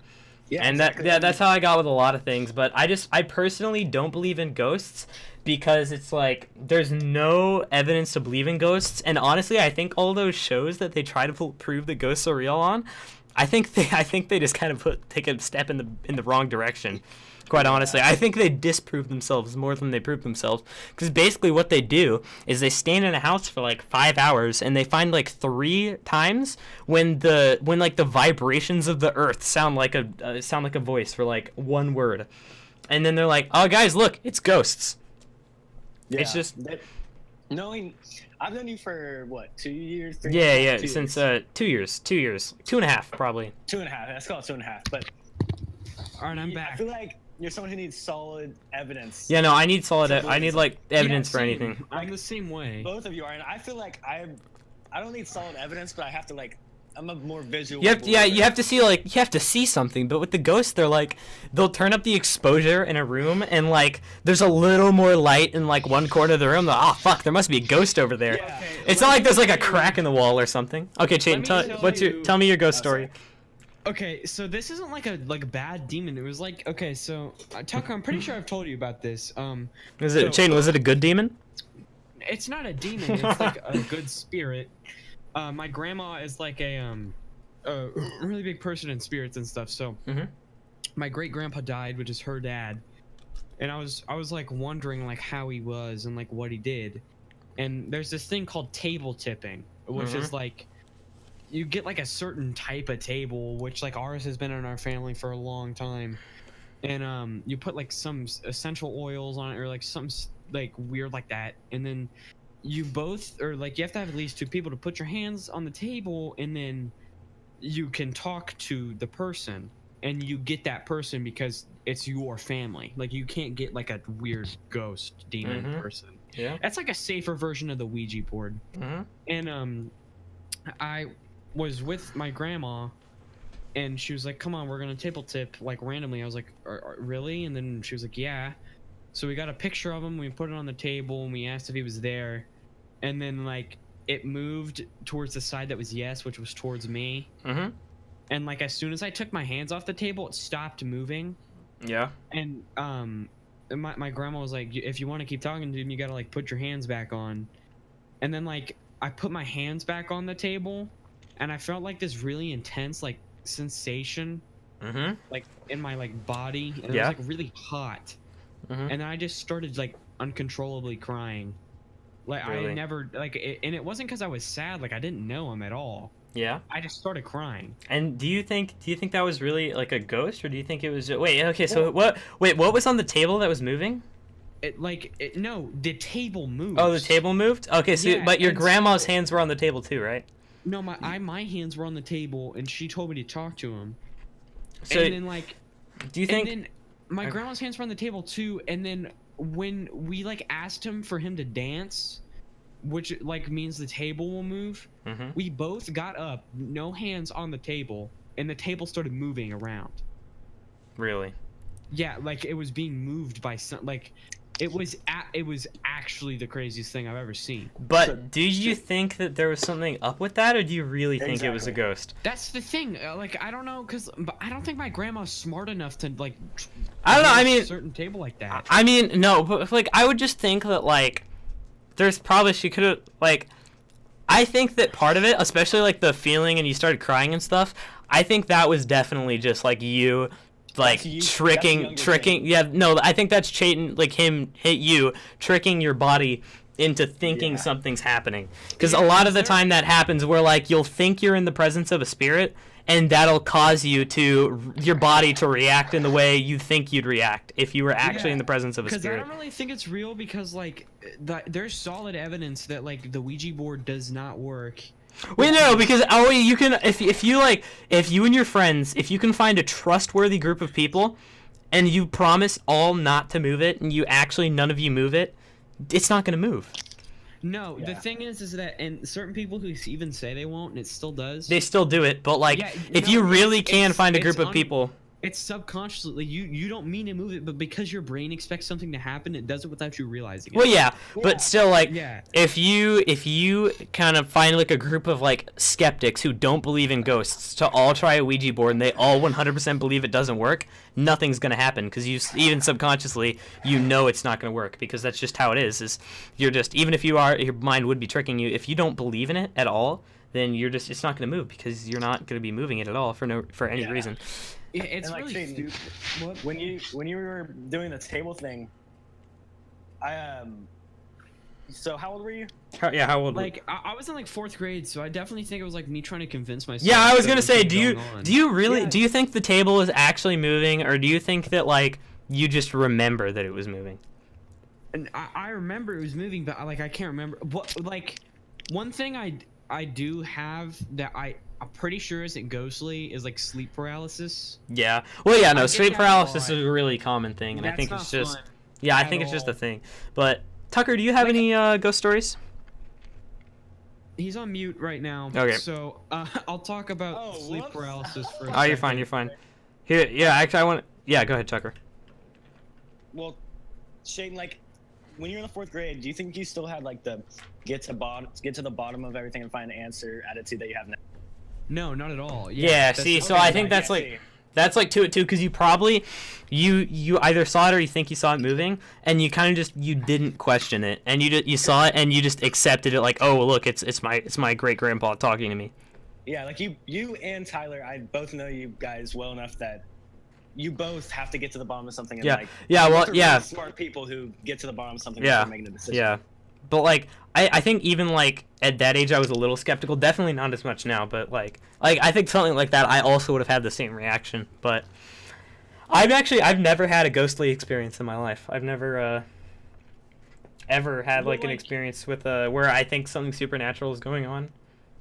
Yeah, and exactly. That's how I got with a lot of things. But I personally don't believe in ghosts because it's like there's no evidence to believe in ghosts. And honestly, I think all those shows that they try to prove that ghosts are real on, I think they just kind of take a step in the wrong direction. Quite honestly, I think they disprove themselves more than they prove themselves. Because basically what they do is they stand in a house for like 5 hours and they find like 3 times when the vibrations of the earth sound like a voice for like one word, and then they're like, "Oh guys, look, it's ghosts." Yeah, it's just Knowing, I've known you for what, 2 years? Yeah, since 2 years, 2.5 probably. 2.5. Let's call it 2.5. But all right, I'm back. I feel like you're someone who needs solid evidence. Yeah, no, I need solid. I need like evidence for anything. I'm the same way. Both of you are, and I feel like I don't need solid evidence, but I have to like. I'm a more visual. You have to see something. But with the ghosts, they're like, they'll turn up the exposure in a room, and like, there's a little more light in like one corner of the room. Oh fuck, there must be a ghost over there. Yeah. Okay, it's not like there's like a crack in the wall or something. Okay, Chayton, tell me your ghost story. Okay, so this isn't like a bad demon. It was like, okay, so Tucker, I'm pretty sure I've told you about this. Chayton, was it a good demon? It's not a demon. It's like a good spirit. My grandma is like a really big person in spirits and stuff. So my great grandpa died, which is her dad, and I was like wondering like how he was and like what he did. And there's this thing called table tipping, which is like you get like a certain type of table, which like ours has been in our family for a long time, and you put like some essential oils on it or like some like weird like that, and then you both, or like you have to have at least 2 people to put your hands on the table, and then you can talk to the person, and you get that person because it's your family. Like you can't get like a weird ghost demon person. Yeah, that's like a safer version of the Ouija board. And I was with my grandma, and she was like, "Come on, we're gonna table tip," like randomly. I was like, "Really?" And then she was like, "Yeah." So we got a picture of him. We put it on the table, and we asked if he was there. And then like it moved towards the side that was yes, which was towards me. And like as soon as I took my hands off the table, it stopped moving. Yeah. And my grandma was like, "If you want to keep talking to him, you gotta like put your hands back on." And then like I put my hands back on the table, and I felt like this really intense like sensation, like in my like body, and it was like really hot. And then I just started like uncontrollably crying. Like really? I never like it, and it wasn't because I was sad. Like I didn't know him at all. Yeah. I just started crying. And do you think that was really like a ghost, or do you think it was? So what was on the table that was moving? No, the table moved. Oh, the table moved. Okay, so but your grandma's hands were on the table too, right? No, my hands were on the table, and she told me to talk to him. So and then like, do you think? And then my grandma's hands were on the table too, and then when we like asked him for him to dance, which like means the table will move, we both got up, no hands on the table, and the table started moving around. Really? Yeah, like it was being moved by some like it was actually the craziest thing I've ever seen. But do you think that there was something up with that, or do you really think it was a ghost? That's the thing. Like I don't know, but I don't think my grandma's smart enough to like. I don't know. I mean, a certain table like that. I mean, no, but like I would just think that like there's probably she could have like. I think that part of it, especially like the feeling and you started crying and stuff. I think that was definitely just like you. Like tricking I think that's Chayton, like him hit you, tricking your body into thinking something's happening, because a lot of the time that happens where like you'll think you're in the presence of a spirit, and that'll cause your body to react in the way you think you'd react if you were actually in the presence of a spirit. Because I don't really think it's real, because like there's solid evidence that like the Ouija board does not work. Wait, no, because you can if you and your friends, if you can find a trustworthy group of people, and you promise all not to move it, and none of you move it, it's not gonna move. No, the thing is that, and certain people who even say they won't, and it still does. They still do it, but like if you really can find a group of people. It's subconsciously, you don't mean to move it, but because your brain expects something to happen, it does it without you realizing it. Well, yeah, but still, like, if you kind of find like a group of like skeptics who don't believe in ghosts to all try a Ouija board, and they all 100% believe it doesn't work, nothing's gonna happen, because even subconsciously it's not gonna work, because that's just how it is. Is you're just, even if your mind would be tricking you, if you don't believe in it at all, then it's not gonna move, because you're not gonna be moving it at all for any reason. It's like, really stupid. What? When you were doing the table thing, so how old were you? How old? Like I was in like 4th grade, so I definitely think it was like me trying to convince myself. Yeah, I was gonna say, do you really do you think the table is actually moving, or do you think that like you just remember that it was moving? And I remember it was moving, but I can't remember what. Like, one thing I do have that I'm pretty sure isn't ghostly is like sleep paralysis. Yeah. Well, yeah, no, sleep paralysis is a really common thing, and I think it's just I think it's just a thing. But Tucker, do you have any ghost stories? He's on mute right now. Okay. So I'll talk about sleep paralysis for a Oh, you're fine. You're fine. Here, yeah. Actually, I want. Yeah, go ahead, Tucker. Well, Chayton, like, when you're in the 4th grade, do you think you still had like the get to the bottom of everything and find an answer attitude that you have now? No, not at all. Yeah. See, so I think that's like. That's like to it too, because you probably, you either saw it or you think you saw it moving, and you kind of just you didn't question it, and you saw it and you just accepted it like, oh look, it's my great grandpa talking to me. Yeah, like you and Tyler, I both know you guys well enough that you both have to get to the bottom of something. And really smart people who get to the bottom of something before making a decision. Yeah. But like I think even like at that age I was a little skeptical. Definitely not as much now, but like I think something like that I also would have had the same reaction. But I've never had a ghostly experience in my life. I've never ever had like an experience with where I think something supernatural is going on.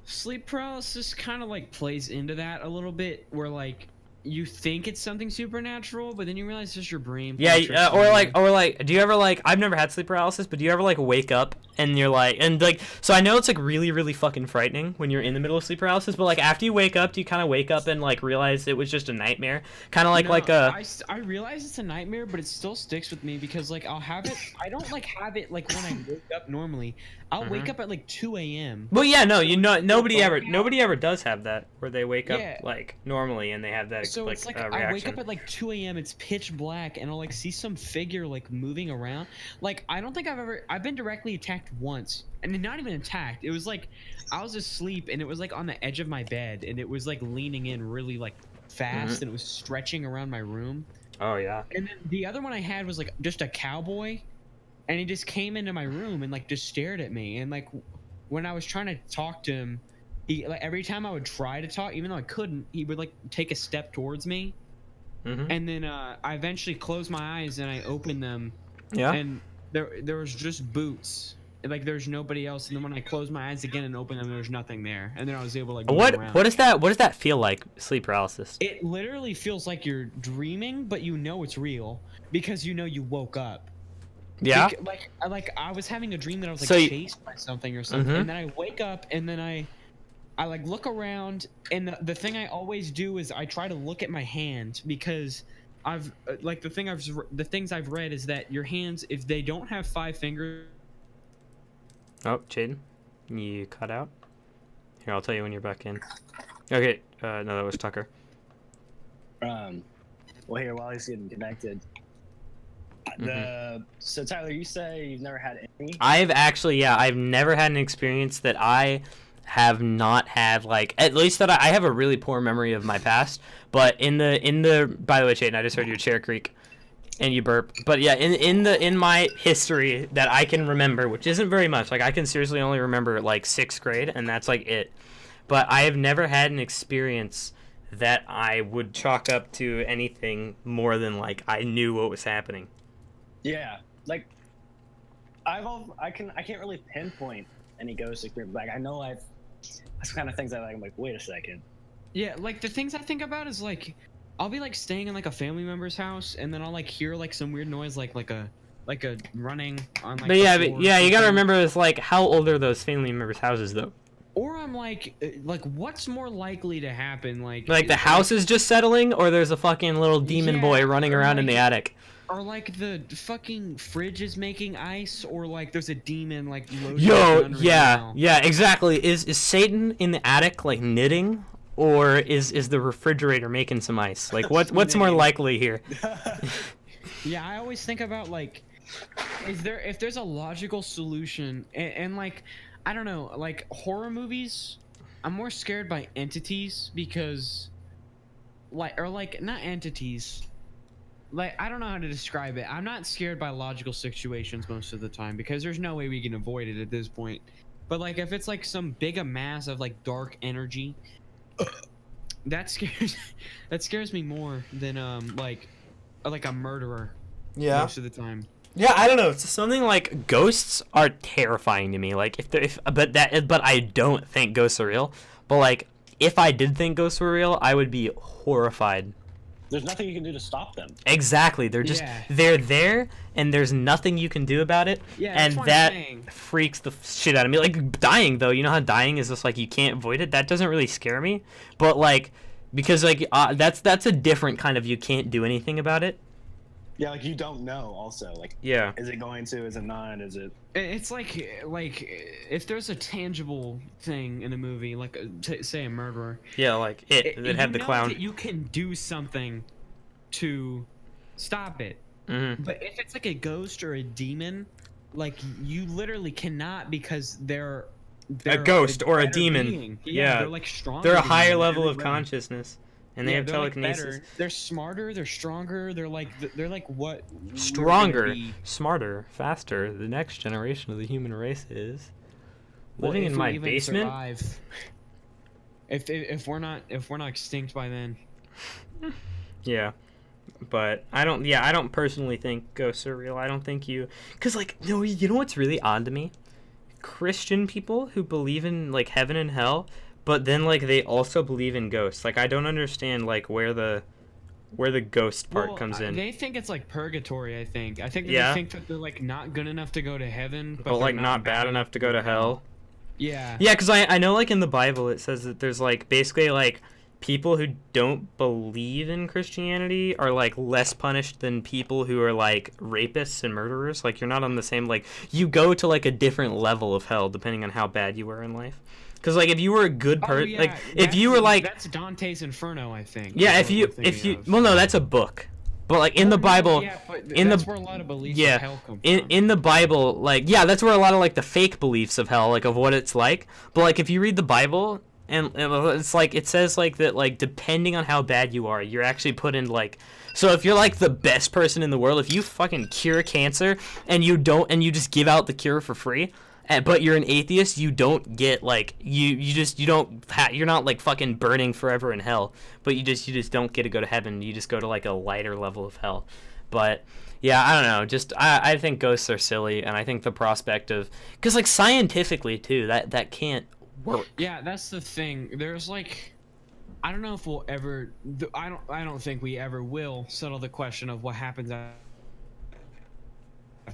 Sleep paralysis kind of like plays into that a little bit, where like you think it's something supernatural, but then you realize it's just your brain. Yeah, or like, do you ever like? I've never had sleep paralysis, but do you ever like wake up and you're like, so I know it's like really, really fucking frightening when you're in the middle of sleep paralysis, but like after you wake up, do you kind of wake up and like realize it was just a nightmare? Kind of like I realize it's a nightmare, but it still sticks with me because like I'll have it. I don't like have it like when I wake up normally. I'll wake up at like 2 a.m. Well, yeah, no, nobody ever does have that where they wake up like normally and they have that. So it's like I wake up at like 2 a.m. It's pitch black, and I'll like see some figure like moving around. Like I don't think I've been directly attacked once, and not even attacked. It was like I was asleep, and it was like on the edge of my bed, and it was like leaning in really like fast, and it was stretching around my room. Oh yeah. And then the other one I had was like just a cowboy, and he just came into my room and like just stared at me, and like when I was trying to talk to him. He like every time I would try to talk, even though I couldn't, he would like take a step towards me, and then I eventually closed my eyes and I opened them, and there was just boots, like there's nobody else. And then when I closed my eyes again and opened them, there was nothing there, and then I was able to like move around. What does that feel like? Sleep paralysis. It literally feels like you're dreaming, but you know it's real because you know you woke up. Yeah. Like I was having a dream that I was like chased by something or something, and then I wake up and then I like look around, and the thing I always do is I try to look at my hand because I've like the things I've read is that your hands, if they don't have 5 fingers. Oh, Chayton, you cut out. Here, I'll tell you when you're back in. Okay, no, that was Tucker. Well, here while he's getting connected. So Tyler, you say you've never had any? I've never had an experience that I have not had, like, at least that I have a really poor memory of my past, but in the by the way, Chayton, I just heard your chair creak and you burp, but yeah, in my history that I can remember, which isn't very much, like I can seriously only remember like 6th grade, and that's like it, but I have never had an experience that I would chalk up to anything more than like I knew what was happening. Yeah, like I can't really pinpoint any ghost experience. Like I know that's the kind of things that I'm like, wait a second. Yeah, like the things I think about is like I'll be like staying in like a family member's house, and then I'll like hear like some weird noise, like a running on like. But yeah, you gotta remember, it's like how old are those family members' houses though? Or I'm like what's more likely to happen? Like the house is just settling, or there's a fucking little demon boy running around in the attic. Or like the fucking fridge is making ice, or like there's a demon like loaded. Yo, yeah, exactly. Is Satan in the attic like knitting, or is the refrigerator making some ice? Like what's more likely here? Yeah, I always think about like, if there's a logical solution, and like I don't know, like horror movies, I'm more scared by entities because, not entities. Like, I don't know how to describe it. I'm not scared by logical situations most of the time because there's no way we can avoid it at this point. But like, if it's like some big mass of like dark energy, that scares me more than like a murderer. Yeah. Most of the time. Yeah, I don't know. It's something like ghosts are terrifying to me. Like but I don't think ghosts are real. But like if I did think ghosts were real, I would be horrified. There's nothing you can do to stop them. Exactly. They're there, and there's nothing you can do about it. Yeah, and that freaks the shit out of me. Like dying, though, you know how dying is just like you can't avoid it. That doesn't really scare me, but like because like that's a different kind of you can't do anything about it. Yeah, like you don't know. Also, like yeah, is it going to? Is it not? Is it? It's like if there's a tangible thing in the movie, like say a murderer. Yeah, like it had the clown. That you can do something to stop it. Mm-hmm. But if it's like a ghost or a demon, like you literally cannot because they're a ghost or a demon. Being. Yeah, they're like stronger. They're a higher level of consciousness. And they have telekinesis. Like they're smarter. They're stronger. They're like what? Stronger, smarter, faster. The next generation of the human race is living in my basement. Survive, if we're not extinct by then. Yeah, but I don't personally think ghosts are real. I don't think because like no, you know what's really odd to me? Christian people who believe in like heaven and hell. But then, like, they also believe in ghosts. Like, I don't understand, like, where the ghost part comes in. They think it's, like, purgatory, I think. I think they think that they're, like, not good enough to go to heaven. But like, not bad enough to go to hell. Yeah. Yeah, because I know, like, in the Bible it says that there's, like, basically, like, people who don't believe in Christianity are, like, less punished than people who are, like, rapists and murderers. Like, you're not on the same, like, you go to, like, a different level of hell depending on how bad you were in life. Because like if you were a good person, like if you were like that's Dante's Inferno, I think. Yeah, if you well no, that's a book, but like in the Bible, that's where a lot of beliefs of hell come from. In the Bible, like that's where a lot of like the fake beliefs of hell, like of what it's like. But like if you read the Bible, and it's like it says like that like depending on how bad you are, you're actually put in like. So if you're like the best person in the world, if you fucking cure cancer and you just give out the cure for free. But you're an atheist, you don't get like you're not like fucking burning forever in hell, but you just don't get to go to heaven. You just go to like a lighter level of hell. But yeah, I don't know. I think ghosts are silly, and I think the prospect of because like scientifically too that can't work. Yeah, that's the thing. There's like I don't know if we'll ever. I don't think we ever will settle the question of what happens after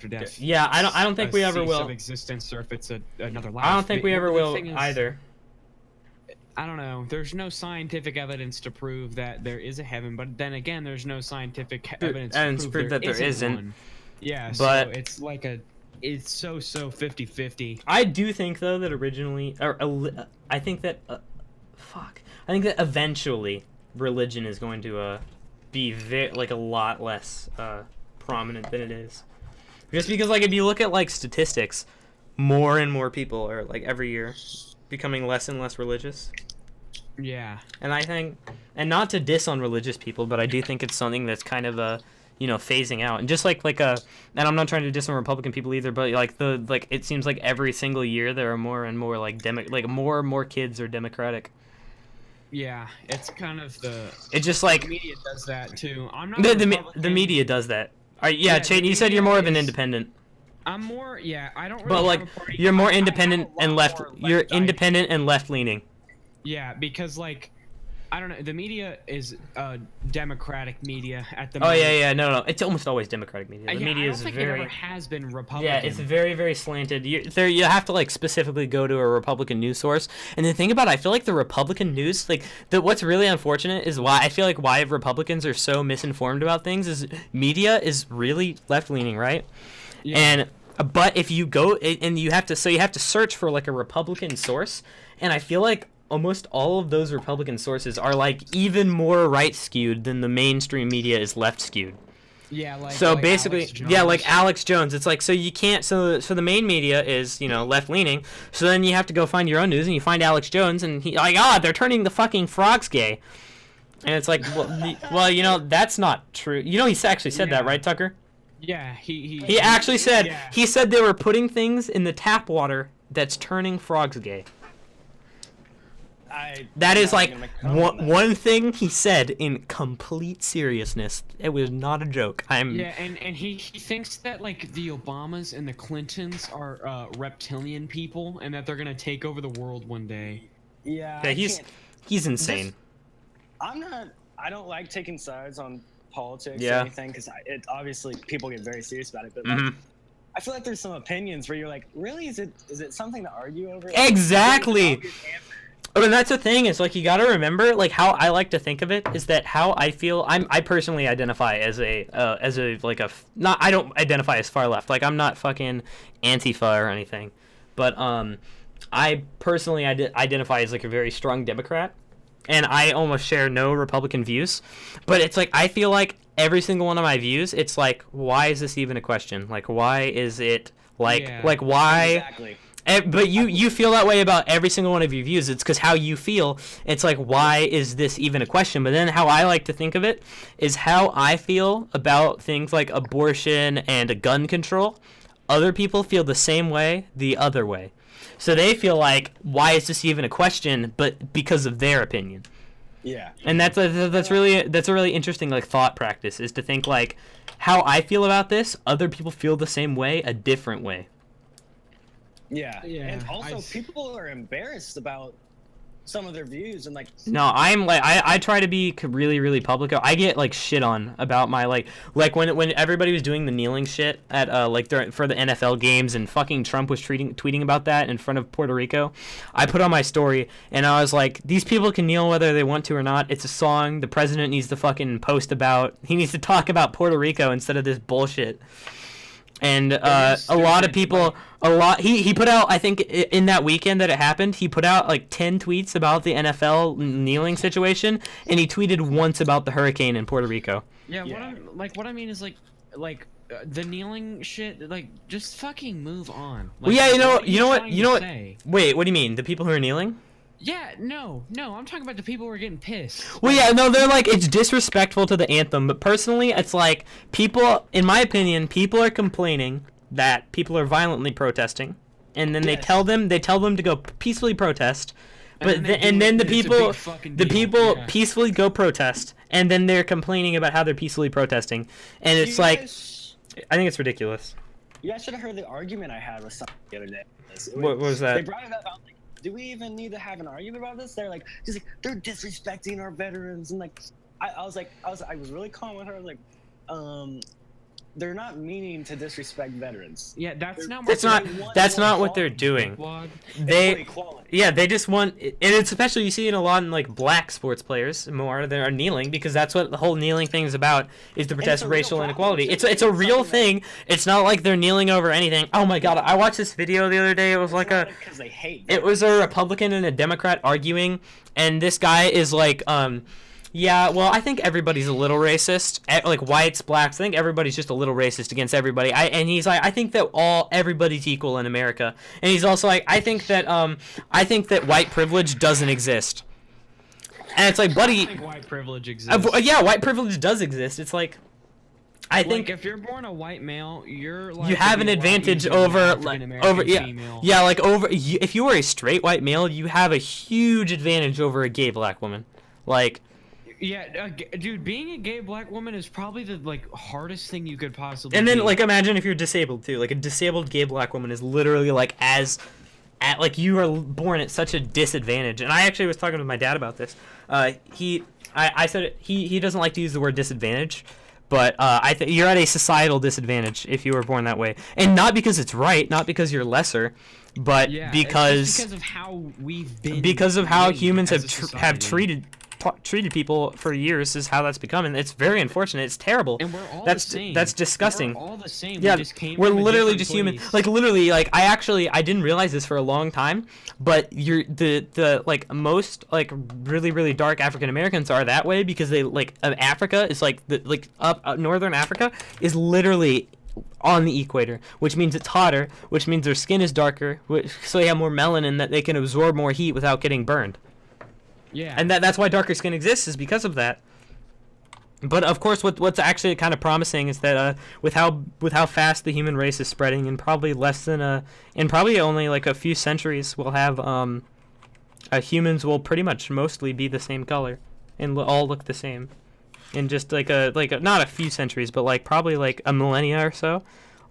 death. Yeah, I don't think we ever will. Of existence, or if it's another life. I don't think we ever will either. I don't know. There's no scientific evidence to prove that there is a heaven, but then again, there's no scientific evidence to prove that there isn't one. Yeah, but so it's like it's so 50-50. I do think though that originally, I think that eventually religion is going to be like a lot less prominent than it is. Just because, like, if you look at, like, statistics, more and more people are, like, every year becoming less and less religious. Yeah. And I think, and not to diss on religious people, but I do think it's something that's kind of, phasing out. And just and I'm not trying to diss on Republican people either, but, it seems like every single year there are more and more, more and more kids are Democratic. Yeah, it's kind of It's just, like... The media does that, too. I'm not the media does that. Chayton, you said you're more of an independent. I'm more, I don't really but, like, have a party. you're more independent and left. You're independent and left-leaning. Yeah, because, like, I don't know. The media is Democratic media at the moment. Oh, yeah. No. It's almost always Democratic media. The media is it ever has been Republican. Yeah, it's very, very slanted. You have to, like, specifically go to a Republican news source. And the thing about it, I feel like the Republican news, like, what's really unfortunate is why Republicans are so misinformed about things is media is really left-leaning, right? Yeah. But if you go, and you have to search for, like, a Republican source, and I feel like almost all of those Republican sources are like even more right skewed than the mainstream media is left skewed. Yeah, like so like basically, like Alex Jones. It's like so you can't. So the main media is left leaning. So then you have to go find your own news, and you find Alex Jones, and he they're turning the fucking frogs gay, and it's like well that's not true. He actually said that, right, Tucker? Yeah, he actually said he said they were putting things in the tap water that's turning frogs gay. That is like one thing he said in complete seriousness. It was not a joke. Yeah, and he thinks that like the Obamas and the Clintons are reptilian people and that they're gonna take over the world one day. Yeah, he's insane. I don't like taking sides on politics Yeah. or anything because it obviously people get very serious about it. But like, I feel like there's some opinions where you're like, really, is it something to argue over? Exactly. Oh, and that's the thing is like you got to remember like how I like to think of it is that how I feel I personally identify as a not I don't identify as far left, like I'm not fucking Antifa or anything, but I personally identify as like a very strong Democrat, and I almost share no Republican views, but it's like I feel like every single one of my views, it's like, why is this even a question? Like, why is it like why? Exactly. But you feel that way about every single one of your views. It's because how you feel. It's like, why is this even a question? But then how I like to think of it is how I feel about things like abortion and gun control. Other people feel the same way the other way. So they feel like, why is this even a question? But because of their opinion. Yeah. And that's a really interesting like thought practice, is to think like how I feel about this, other people feel the same way, a different way. Yeah. And also people are embarrassed about some of their views and like. No, I'm like I try to be really public. I get like shit on about my like when everybody was doing the kneeling shit at for the NFL games and fucking Trump was tweeting about that in front of Puerto Rico. I put on my story and I was like, these people can kneel whether they want to or not. It's a song. The president needs to fucking post about. He needs to talk about Puerto Rico instead of this bullshit. And a lot of people, he put out, I think in that weekend that it happened, he put out like 10 tweets about the NFL kneeling situation, and he tweeted once about the hurricane in Puerto Rico. Yeah. What I mean is like the kneeling shit, like just fucking move on. Like, well, yeah, you know what? Wait, what do you mean? The people who are kneeling? Yeah, no, I'm talking about the people who are getting pissed. Well, yeah, no, they're like, it's disrespectful to the anthem, but personally, it's like, people, in my opinion, people are complaining that people are violently protesting, and then they tell them to go peacefully protest, but then the people peacefully go protest, and then they're complaining about how they're peacefully protesting, and it's like, I think it's ridiculous. You guys should have heard the argument I had with someone the other day. What was that? They brought it up, like, do we even need to have an argument about this? They're like, they're disrespecting our veterans, and like, I was really calm with her. I was like, they're not meaning to disrespect veterans. Yeah, that's not what they're doing. They just want, and it's especially you see in a lot in like black sports players more that are kneeling, because that's what the whole kneeling thing is about, is to protest racial inequality. It's a real thing. It's not like they're kneeling over anything. Oh my god, I watched this video the other day. It was like it was a Republican and a Democrat arguing, and this guy is like, yeah, well, I think everybody's a little racist. Like whites, blacks, I think everybody's just a little racist against everybody. And he's like, I think that everybody's equal in America. And he's also like, I think that white privilege doesn't exist. And it's like, buddy, I think white privilege exists. Yeah, white privilege does exist. It's like, I think if you're born a white male, you're like, you have an advantage over female. Yeah, like if you are a straight white male, you have a huge advantage over a gay black woman. Like, yeah, dude, being a gay black woman is probably the like hardest thing you could possibly. And then like imagine if you're disabled too. Like a disabled gay black woman is literally like like you are born at such a disadvantage. And I actually was talking with my dad about this. I said he doesn't like to use the word disadvantage, but I think you're at a societal disadvantage if you were born that way, and not because it's right, not because you're lesser, but because of how we've been, because of how humans have treated people for years is how that's become, and it's very unfortunate. It's terrible. And we're all the same. That's disgusting. We're all the same. Yeah, we're literally just human. Like literally, like I didn't realize this for a long time, but you're the like most like really dark African Americans are that way because they like Africa is like up northern Africa is literally on the equator, which means it's hotter, which means their skin is darker, so they have more melanin that they can absorb more heat without getting burned. Yeah. And that's why darker skin exists, is because of that. But of course, what's actually kind of promising is that with how fast the human race is spreading, in probably only like a few centuries, we'll have humans will pretty much mostly be the same color and all look the same. In just like a not a few centuries, but like probably like a millennia or so,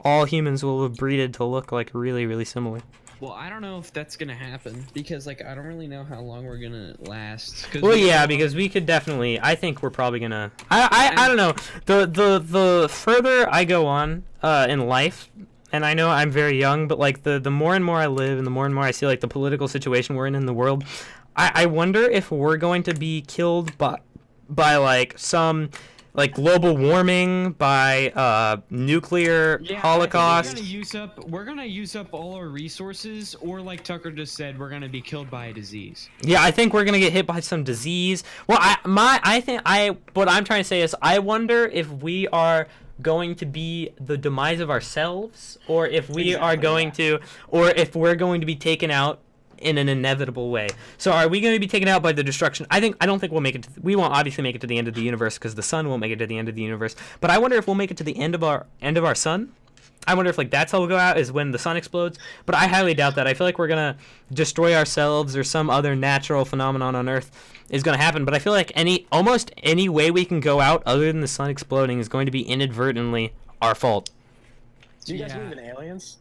all humans will have breeded to look like really, really similar. Well, I don't know if that's gonna happen because like I don't really know how long we're gonna last. Well, yeah, because we could definitely. I think we're probably gonna. I don't know. The further I go on in life, and I know I'm very young, but like the more and more I live, and the more I see like the political situation we're in the world, I wonder if we're going to be killed by like some. Like global warming, by nuclear holocaust. We're gonna use up all our resources, or like Tucker just said, we're gonna be killed by a disease. Yeah, I think we're gonna get hit by some disease. Well, what I'm trying to say is, I wonder if we are going to be the demise of ourselves, or if we are going to, or if we're going to be taken out in an inevitable way. So are we going to be taken out by the destruction? I don't think we'll make it we won't obviously make it to the end of the universe, because the sun won't make it to the end of the universe, but I wonder if we'll make it to the end of our sun. I wonder if like that's how we'll go out, is when the sun explodes. But I highly doubt that. I feel like we're gonna destroy ourselves, or some other natural phenomenon on Earth is gonna happen. But I feel like almost any way we can go out other than the sun exploding is going to be inadvertently our fault. Do you guys believe in aliens?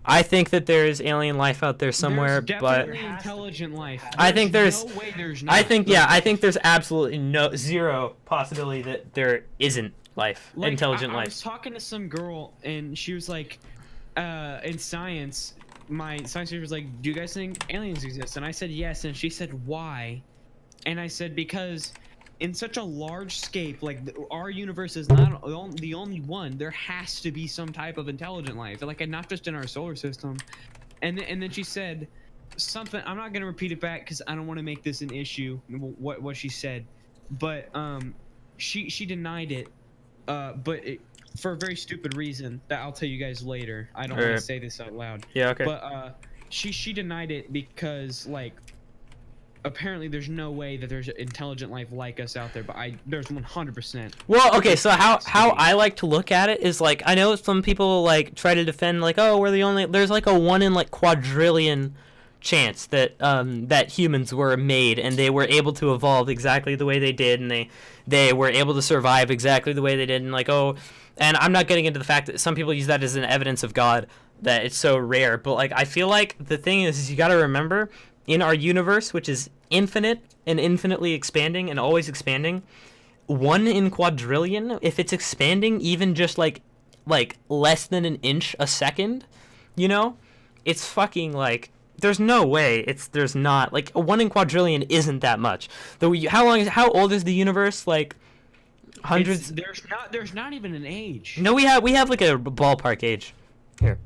I think that there is alien life out there somewhere, there's but intelligent life. I think there's no way there's not. I think there's absolutely zero possibility that there isn't life, like, intelligent life. I was talking to some girl, and she was like, in science, my science teacher was like, "Do you guys think aliens exist?" And I said yes, and she said, "Why?" And I said, because in such a large scape, like our universe is not the only one. There has to be some type of intelligent life, like, and not just in our solar system. And then she said something. I'm not gonna repeat it back because I don't want to make this an issue. What she said, but she denied it, for a very stupid reason that I'll tell you guys later. I don't want to say this out loud. Yeah, okay. But she denied it because like, apparently there's no way that there's intelligent life like us out there, but there's 100%. Well, okay, so how I like to look at it is like, I know some people like try to defend like, oh, we're the only, there's like a 1 in like quadrillion chance that that humans were made and they were able to evolve exactly the way they did, and they were able to survive exactly the way they did, and like, oh, and I'm not getting into the fact that some people use that as an evidence of God, that it's so rare, but like, I feel like the thing is you got to remember, in our universe, which is infinite and infinitely expanding and always expanding, 1 in quadrillion, if it's expanding even just like less than an inch a second, you know, it's fucking like, there's no way there's not like a 1 in quadrillion isn't that much. Though how old is the universe? Like hundreds. There's not even an age. No, we have like a ballpark age here.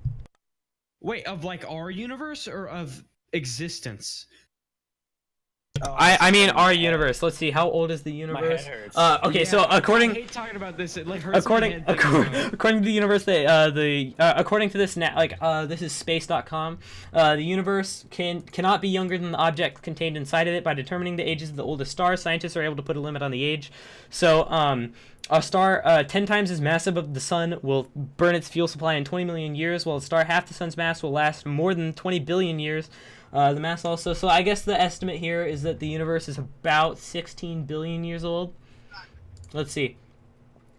Wait, of like our universe or of existence? I mean our universe. Let's see, how old is the universe? Okay, yeah, so according, I hate talking about this. It like hurts according to the universe, according to this this is space.com. The universe cannot be younger than the object contained inside of it. By determining the ages of the oldest stars, scientists are able to put a limit on the age. So a star 10 times as massive as the sun will burn its fuel supply in 20 million years, while a star half the sun's mass will last more than 20 billion years. The mass also. So I guess the estimate here is that the universe is about 16 billion years old. Let's see.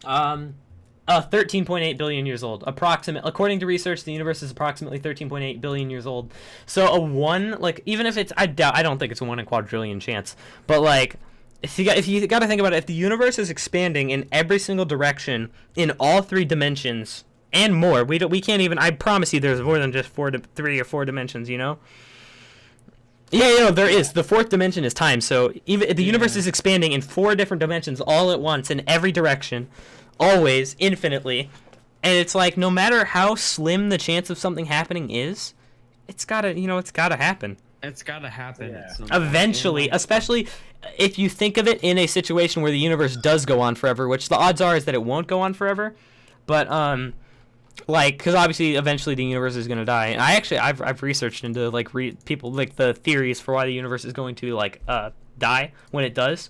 13.8 billion years old. According to research, the universe is approximately 13.8 billion years old. So a 1, like, even if it's, I don't think it's a 1 in quadrillion chance. But like, if you got to think about it, if the universe is expanding in every single direction in all 3 dimensions and more, we can't even. I promise you, there's more than just 3 or 4 dimensions. You know. Yeah, there is. The 4th dimension is time. So even the universe is expanding in 4 different dimensions all at once in every direction, always, infinitely. And it's like, no matter how slim the chance of something happening is, it's gotta happen. It's gotta happen. Yeah. Eventually, especially if you think of it in a situation where the universe does go on forever, which the odds are is that it won't go on forever. But like, because obviously eventually the universe is going to die, and I've researched into like people like the theories for why the universe is going to like die when it does.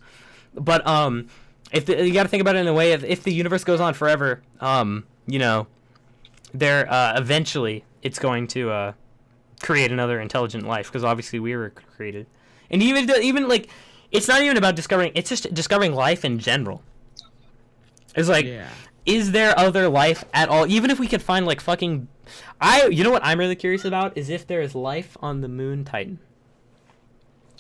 But you got to think about it in a way of, if the universe goes on forever, you know, there eventually it's going to create another intelligent life, because obviously we were created. And even like, it's not even about discovering, it's just discovering life in general. It's like, is there other life at all? Even if we could find like fucking, you know what I'm really curious about is if there is life on the moon Titan.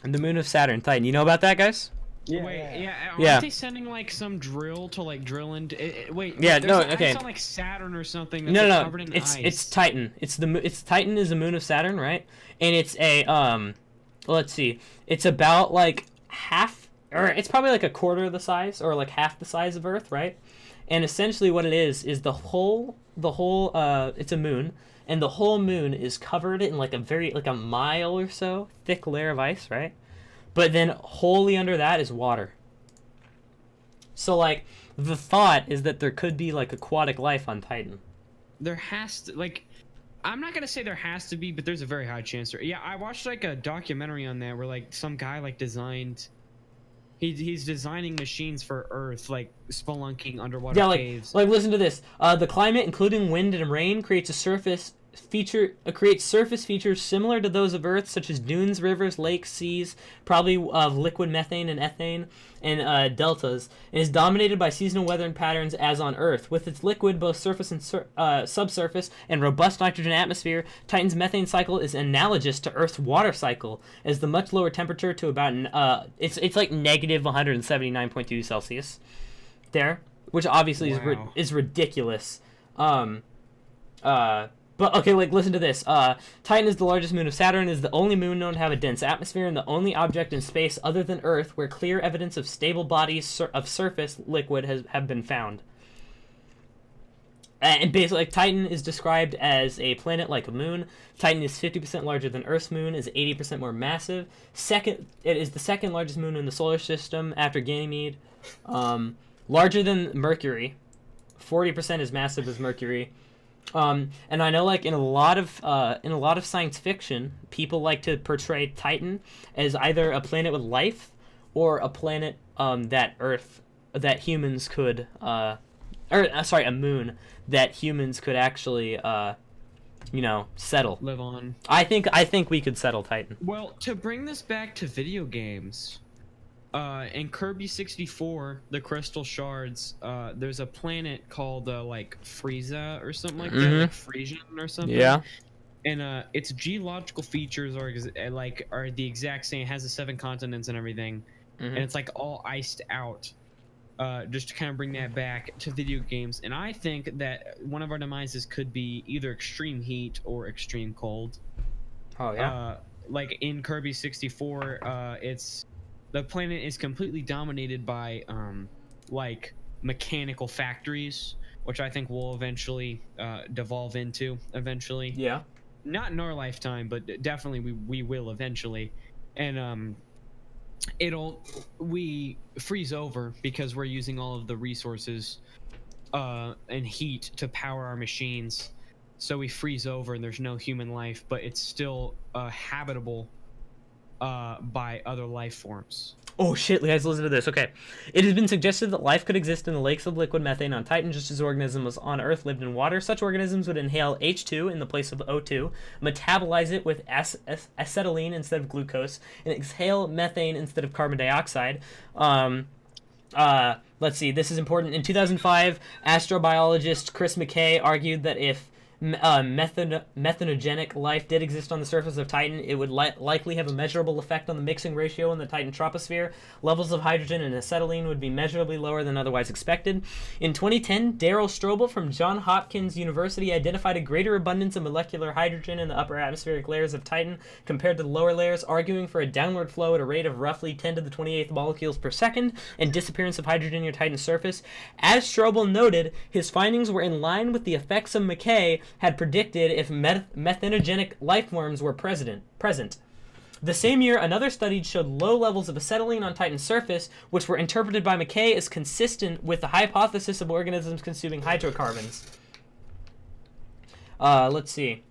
And the moon of Saturn, Titan. You know about that, guys? Yeah. Wait, aren't they sending like some drill to like drill into? Okay. It's on like Saturn or something. That's No. Covered in it's ice. It's Titan. It's Titan is the moon of Saturn, right? And it's a let's see. It's about like half, or it's probably like a quarter of the size, or like half the size of Earth, right? And essentially, what it is the whole it's a moon, and the whole moon is covered in like a mile or so thick layer of ice, right? But then wholly under that is water. So like the thought is that there could be like aquatic life on Titan. There has to, like, I'm not gonna say there has to be, but there's a very high chance there. Yeah, I watched like a documentary on that where like some guy like designed. He's designing machines for Earth, like spelunking underwater caves. Like listen to this. The climate, including wind and rain, creates surface features similar to those of Earth, such as dunes, rivers, lakes, seas, probably of liquid methane and ethane, and deltas, and is dominated by seasonal weather and patterns as on Earth. With its liquid, both surface and subsurface, and robust nitrogen atmosphere, Titan's methane cycle is analogous to Earth's water cycle, as the much lower temperature to about it's like negative 179.2 Celsius, there, which obviously is ridiculous. But okay, like listen to this. Titan is the largest moon of Saturn, is the only moon known to have a dense atmosphere, and the only object in space other than Earth where clear evidence of stable bodies of surface liquid have been found. And basically, like, Titan is described as a planet like a moon. Titan is 50% larger than Earth's moon, is 80% more massive. It is the second largest moon in the solar system after Ganymede. Larger than Mercury. 40% as massive as Mercury. And I know, like, in a lot of science fiction, people like to portray Titan as either a planet with life or a planet that humans could a moon that humans could actually settle, live on. I think we could settle Titan. Well, to bring this back to video games, in Kirby 64, the Crystal Shards, there's a planet called like Frieza or something like that, like Frisian or something. Yeah. And its geological features are the exact same. It has the 7 continents and everything, and it's like all iced out. Just to kind of bring that back to video games, and I think that one of our demises could be either extreme heat or extreme cold. Oh yeah. Like in Kirby 64, the planet is completely dominated by like mechanical factories, which I think we'll eventually devolve into eventually. Yeah. Not in our lifetime, but definitely we will eventually. And we freeze over because we're using all of the resources and heat to power our machines. So we freeze over and there's no human life, but it's still habitable by other life forms. Oh shit, guys, listen to this. Okay. It has been suggested that life could exist in the lakes of liquid methane on Titan, just as organisms on Earth lived in water. Such organisms would inhale H2 in the place of O2, metabolize it with acetylene instead of glucose, and exhale methane instead of carbon dioxide. Let's see, this is important. In 2005, astrobiologist Chris McKay argued that if methanogenic life did exist on the surface of Titan, it would likely have a measurable effect on the mixing ratio in the Titan troposphere. Levels of hydrogen and acetylene would be measurably lower than otherwise expected. In 2010, Daryl Strobel from Johns Hopkins University identified a greater abundance of molecular hydrogen in the upper atmospheric layers of Titan compared to the lower layers, arguing for a downward flow at a rate of roughly 10 to the 28th molecules per second and disappearance of hydrogen near Titan's surface. As Strobel noted, his findings were in line with the effects of McKay had predicted if methanogenic life forms were present. The same year, another study showed low levels of acetylene on Titan's surface, which were interpreted by McKay as consistent with the hypothesis of organisms consuming hydrocarbons. Let's see.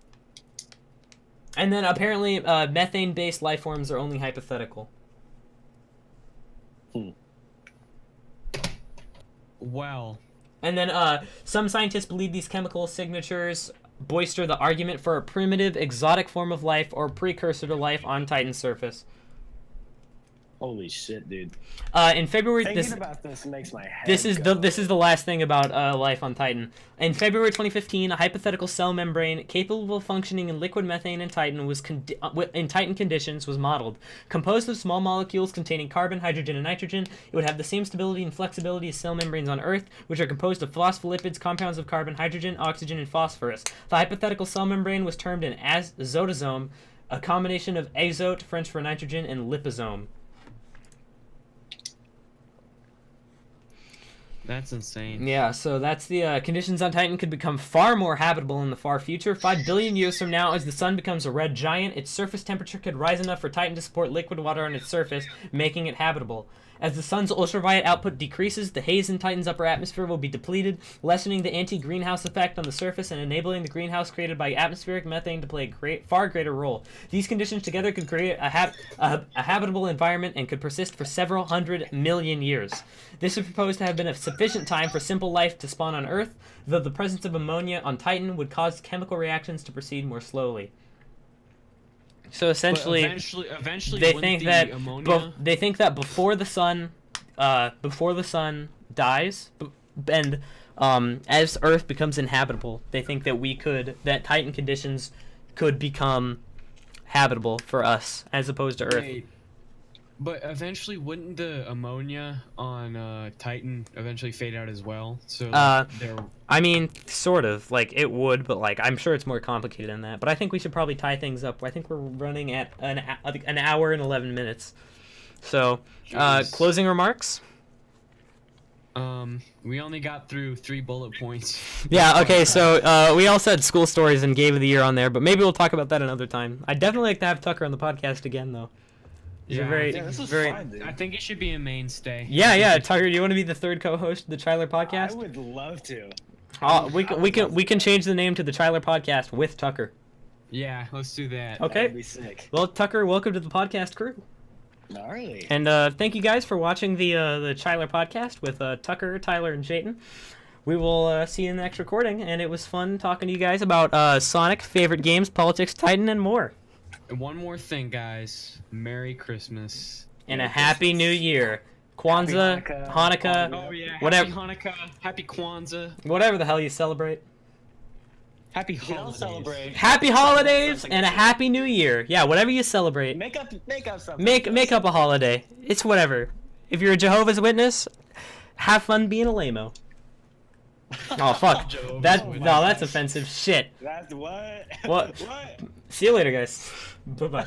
And then apparently methane-based life forms are only hypothetical. Well. And then some scientists believe these chemical signatures bolster the argument for a primitive, exotic form of life or precursor to life on Titan's surface. Holy shit, dude. In February, Thinking about this makes my head this is go. the last thing about life on Titan. In February 2015, a hypothetical cell membrane capable of functioning in liquid methane in Titan in Titan conditions was modeled. Composed of small molecules containing carbon, hydrogen, and nitrogen, it would have the same stability and flexibility as cell membranes on Earth, which are composed of phospholipids, compounds of carbon, hydrogen, oxygen, and phosphorus. The hypothetical cell membrane was termed an azotosome, a combination of azote, French for nitrogen, and liposome. That's insane. Yeah, so that's the conditions on Titan could become far more habitable in the far future. 5 billion years from now, as the sun becomes a red giant, its surface temperature could rise enough for Titan to support liquid water on its surface, making it habitable. As the sun's ultraviolet output decreases, the haze in Titan's upper atmosphere will be depleted, lessening the anti-greenhouse effect on the surface and enabling the greenhouse created by atmospheric methane to play a far greater role. These conditions together could create a habitable environment and could persist for several 100 million years. This is proposed to have been a sufficient time for simple life to spawn on Earth, though the presence of ammonia on Titan would cause chemical reactions to proceed more slowly. So essentially, eventually they think that ammonia... they think that before the sun dies, and as Earth becomes inhabitable, they think that Titan conditions could become habitable for us as opposed to Earth. Wait, but eventually, wouldn't the ammonia on Titan eventually fade out as well? So I mean, sort of. Like, it would, but, like, I'm sure it's more complicated than that. But I think we should probably tie things up. I think we're running at an hour and 11 minutes. So, closing remarks? We only got through 3 bullet points. Yeah, okay, so we all said school stories and Game of the Year on there, but maybe we'll talk about that another time. I'd definitely like to have Tucker on the podcast again, though. Yeah, this is fun, dude. I think it should be a mainstay. Yeah, Tucker, do you want to be the third co-host of the Chyler podcast? I would love to. We can change the name to the Chyler podcast with Tucker. Yeah, let's do that. Okay. That'd be sick. Well, Tucker, welcome to the podcast crew. Gnarly. And thank you guys for watching the Chyler podcast with Tucker, Tyler, and Chayton. We will see you in the next recording, and it was fun talking to you guys about Sonic, favorite games, politics, Titan, and more. And one more thing, guys. Merry Christmas. And a Happy New Year. Kwanzaa, Hanukkah, Oh yeah, whatever. Happy Hanukkah, Happy Kwanzaa, Whatever the hell you celebrate. Happy You don't holidays. celebrate. Happy holidays and a Happy New Year. Yeah, whatever you celebrate. Make up something. Make up a holiday. It's whatever. If you're a Jehovah's Witness, have fun being a lame-o. Oh fuck. That's offensive shit. That's what? What? What? See you later, guys. Bye-bye.